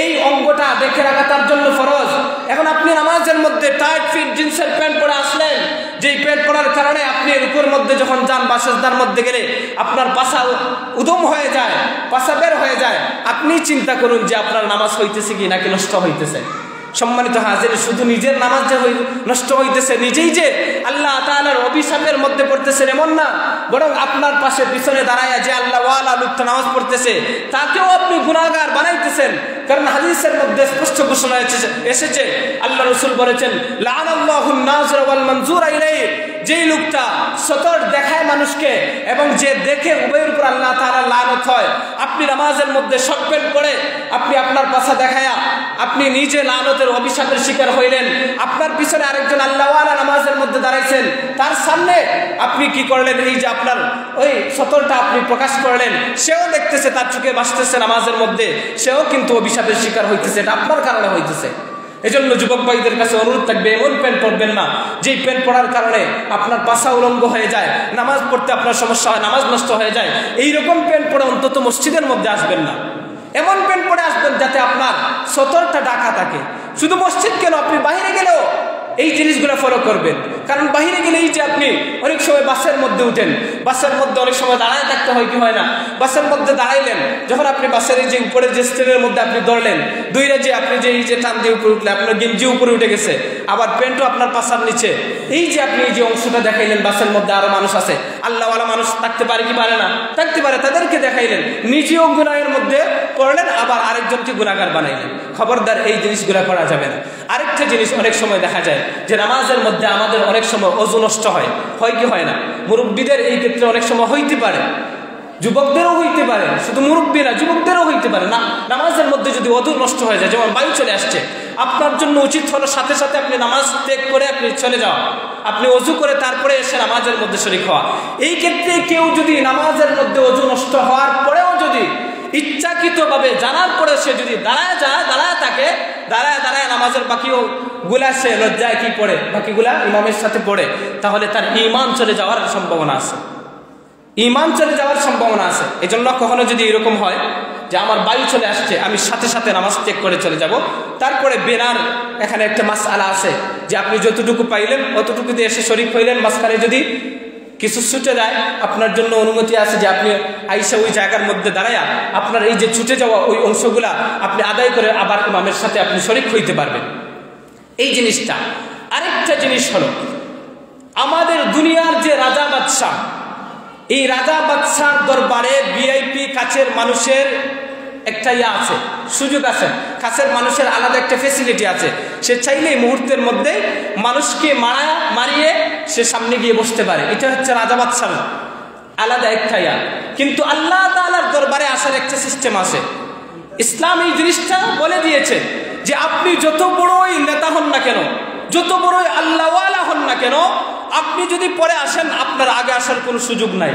এই অঙ্গটা দেখে রাখা তার জন্য ফরজ। এখন আপনি নামাজের মধ্যে টাইট ফিট জিন্সের প্যান্ট পরে আসলেন, যেই প্যান্ট পরার কারণে আপনি রুকুর মধ্যে যখন যান বা সিজদার মধ্যে গেলে আপনার পাছা উদম হয়ে যায়, পাছা বের হয়ে যায়, আপনি চিন্তা করুন যে আপনার নামাজ হইতেছে কি নাকি নষ্ট হইতেছে। সম্মানিত হাজির, শুধু নিজের নামাজ যে নষ্ট হইতেছে, নিজেই যে আল্লাহ তাআলার অভিশাপের মধ্যে পড়তেছেন এমন না, বরং আপনার পাশে পিছনে দাঁড়ায় যে আল্লাহ ওয়ালা লোকটা নামাজ পড়তেছে তাকেও আপনি গুনাহগার বানাইতেছেন। কারণ হাদিসের মধ্যে স্পষ্ট ঘোষণা এসেছে, আল্লাহ রাসূল বলেছেন লাআনাল্লাহুন নাযিরা ওয়াল মানজুরা ইলাইহি, যেই লোকটা সতর দেখায় মানুষকে এবং যে দেখে উভয়ের উপর আল্লাহ তাআলার লানত হয়। আপনি নামাজের মধ্যে শর্ট প্যান্ট পরে আপনি আপনার পাছা দেখায়া আপনি নিজে লানতের অভিশাপের শিকার হইলেন। আপনার পিছনে আরেকজন আল্লাহওয়ালা নামাজের মধ্যে দাঁড়াইছেন, তার সামনে আপনি কি করলেন, এই যে আপনার ওই সতরটা আপনি প্রকাশ করলেন, সেও দেখতেছে, তার চোখে ভাসতেছে নামাজের মধ্যে, সেও কিন্তু অভিশাপের শিকার হইতেছে, এটা আপনার কারণে হইতেছে। এজন্য যুবক ভাইদের কাছে অনুরোধ থাকবে, এমন প্যান্ট পরবেন না যেই প্যান্ট পরার কারণে আপনার পাছা উলঙ্গ হয়ে যায়, নামাজ পড়তে আপনার সমস্যা হয়, নামাজ নষ্ট হয়ে যায়। এইরকম প্যান্ট পরে অন্তত মসজিদের মধ্যে আসবেন না। এমন প্যান্ট পরে আসবেন যাতে আপনার সতরটা ঢাকা থাকে। শুধু মসজিদ কেন, আপনি বাইরে গেলেও এই জিনিসগুলো ফলো করবেন। কারণ বাইরে গেলেই যে আপনি অনেক সময় বাসের মধ্যে উঠেন, বাসের মধ্যে অনেক সময় দাঁড়ায় থাকতে হয় কি হয় না, বাসের মধ্যে দাঁড়াইলেন, যখন আপনি বাসের এই যে উপরের যে স্ট্যান্ডের মধ্যে আপনি ধরলেন, দুইটা যে আপনি যে এই যে টান দিয়ে উপরে উঠলে আপনার গেঞ্জি উপরে উঠে গেছে, আবার প্যান্টও আপনার পাছার নিচে, এই যে আপনি এই যে অংশটা দেখাইলেন, বাসের মধ্যে আরো মানুষ আছে, আল্লাহওয়ালা মানুষ থাকতে পারে কি পারে না, থাকতে পারে, তাদেরকে দেখাইলেন, নিজেও গুনাহের মধ্যে পড়লেন, আবার আরেকজনকে গুনাহগার বানাইলেন। খবরদার, এই জিনিসগুলো করা যাবে না। আরেকটা জিনিস অনেক সময় দেখা যায় যে নামাজের মধ্যে আমাদের অনেক সময় ওযু নষ্ট হয় কি হয় না? মুরব্বীদের এই ক্ষেত্রে অনেক সময় হইতে পারে, যুবকদেরও হইতে পারে, শুধু মুরব্বী না যুবকদেরও হইতে পারে না। নামাজের মধ্যে যদি ওযু নষ্ট হয়ে যায়, যেমন বায়ু চলে আসছে, আপনার জন্য উচিত হলো সাথে সাথে আপনি নামাজ ত্যাগ করে আপনি চলে যাওয়া, আপনি ওযু করে তারপরে এসে নামাজের মধ্যে শরীক হওয়া। এই ক্ষেত্রে কেউ যদি নামাজের মধ্যে ওযু নষ্ট হওয়ার পরেও যদি ইচ্ছাকৃতভাবে জানার পরে সে যদি দাঁড়ায় থাকে, দাঁড়ায় নামাজের বাকিও গুলা সে লজ্জায় কি পড়ে, বাকিগুলা ইমামের সাথে পড়ে, তাহলে তার ঈমান চলে যাওয়ার সম্ভাবনা আছে, ঈমান চলে যাওয়ার সম্ভাবনা আছে। এই জন্য কখনো যদি এরকম হয় যে আমার বায়ু চলে আসছে, আমি সাথে সাথে নামাজ ত্যাগ করে চলে যাব, তারপরে বেনার এখানে একটা মাসআলা আছে যে আপনি যতটুকু পাইলেন অতটুকু দিয়ে এসে শরীক হইলেন, মাঝখানে যদি কিছু ছুটে যায় আপনার জন্য অনুমতি আছে যে আপনি আইসা ওই জায়গার মধ্যে দাঁড়ায়া আপনার এই যে ছুটে যাওয়া ওই অংশগুলা আপনি আদায় করে আবার ইমামের সাথে আপনি শরীক হইতে পারবেন। এই জিনিসটা। আরেকটা জিনিস হলো, আমাদের দুনিয়ার যে রাজা বাদশাহ, এই রাজা বাদশার দরবারে ভিআইপি কাছের মানুষের একটা আছে, সুযোগ আছে, কাছের মানুষের আলাদা একটা ফেসিলিটি আছে। সে চাইলেই মুহূর্তের মধ্যে মানুষকে মারিয়ে সে সামনে গিয়ে বসতে পারে। এটা হচ্ছে রাজা বাদশার আলাদা একটা কিন্তু আল্লাহ তাআলার দরবারে আসার একটা সিস্টেম আছে। ইসলাম এই জিনিসটা বলে দিয়েছে যে আপনি যত বড়ই নেতা হন না কেন, যত বড়ই আল্লাহওয়ালা হন না কেন, আপনি যদি পরে আসেন আপনার আগে আসার কোনো সুযোগ নাই।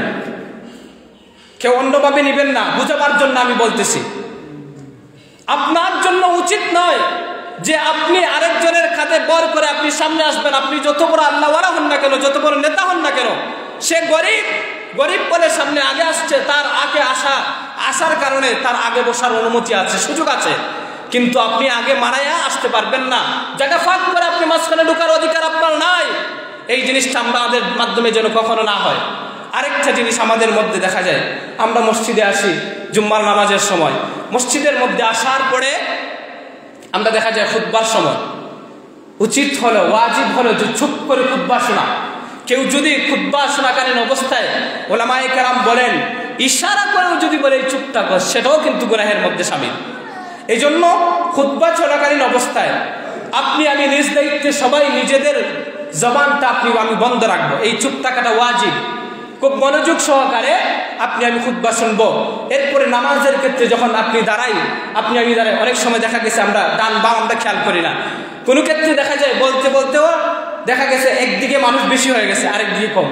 কেউ অন্যভাবে নেবেন না, বুঝাবার জন্য আমি বলতেছি। আপনার জন্য উচিত নয় যে আপনি আরেকজনের কাঁধে বর করে আপনি সামনে আসবেন। আপনি যত বড় আল্লাহওয়ালা হন না কেন, যত বড় নেতা হন না কেন, সে গরিব বলে সামনে আগে আসছে, তার আগে আসার কারণে তার আগে বসার অনুমতি আছে, সুযোগ আছে, কিন্তু আপনি আগে মারাইয়া আসতে পারবেন না। জায়গা ফাঁক করে আপনি মাঝখানে ঢোকার অধিকার আপনার নাই। এই জিনিসটা আমাদের মাধ্যমে যেন কখনো না হয়। আরেকটা জিনিস আমাদের মধ্যে দেখা যায়, আমরা মসজিদে আসি জুম্মার নামাজের সময়, মসজিদের মধ্যে আসার পরে আমরা দেখা যায় খুতবার সময় উচিত হলো, ওয়াজিব হলো যে চুপ করে খুতবা শোনা। কেউ যদি খুতবা শোনাকালীন অবস্থায়, ওলামায়ে কেরাম বলেন ইশারা করেও যদি বলে চুপটা কর, সেটাও কিন্তু গুনাহের মধ্যে শামিল। এই জন্য খুতবা চলাকালীন অবস্থায় আপনি আমি নিজ দায়িত্বে সবাই নিজেদের জবানটা আমি বন্ধ রাখবো, এই চুপ থাকাটা ওয়াজিব। খুব মনোযোগ সহকারে আপনি আমি খুতবা শুনবো। এরপরে নামাজের ক্ষেত্রে যখন আপনি দাঁড়াই, আপনি আমি দাঁড়াই, অনেক সময় দেখা গেছে আমরা ডান বাম আমরা খেয়াল করি না। কোনো ক্ষেত্রে দেখা যায় বলতে বলতেও দেখা গেছে একদিকে মানুষ বেশি হয়ে গেছে, আরেক দিকে কম,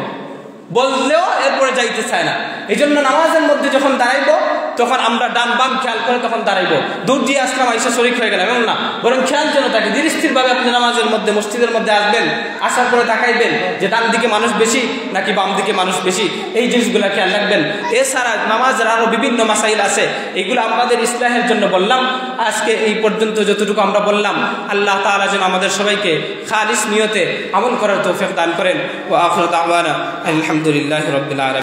বললেও এরপরে যাইতে চায় না। এই জন্য নামাজের মধ্যে যখন দাঁড়াইবো তখন আমরা ডান বাম খেয়াল করে তখন দাঁড়াইবো। দূর দিয়ে আসলাম, আইসা শরীক হয়ে গেলাম এমন না, বরং খেয়াল যেন থাকে। ধীর স্থিরভাবে আপনি নামাজের মধ্যে মসজিদের মধ্যে আসবেন, আসার পরে তাকাইবেন যে ডান দিকে মানুষ বেশি নাকি বাম দিকে মানুষ বেশি, এই জিনিসগুলো খেয়াল রাখবেন। এছাড়া নামাজের আরও বিভিন্ন মাসাইল আছে, এগুলো আমাদের ইসলাহের জন্য বললাম। আজকে এই পর্যন্ত যতটুকু আমরা বললাম, আল্লাহ তাআলা যেন আমাদের সবাইকে খালিস নিয়তে আমল করার তৌফিক দান করেন। ওয়া আখিরু দাওয়ানা আলহামদুলিল্লাহি রাব্বিল আলামিন।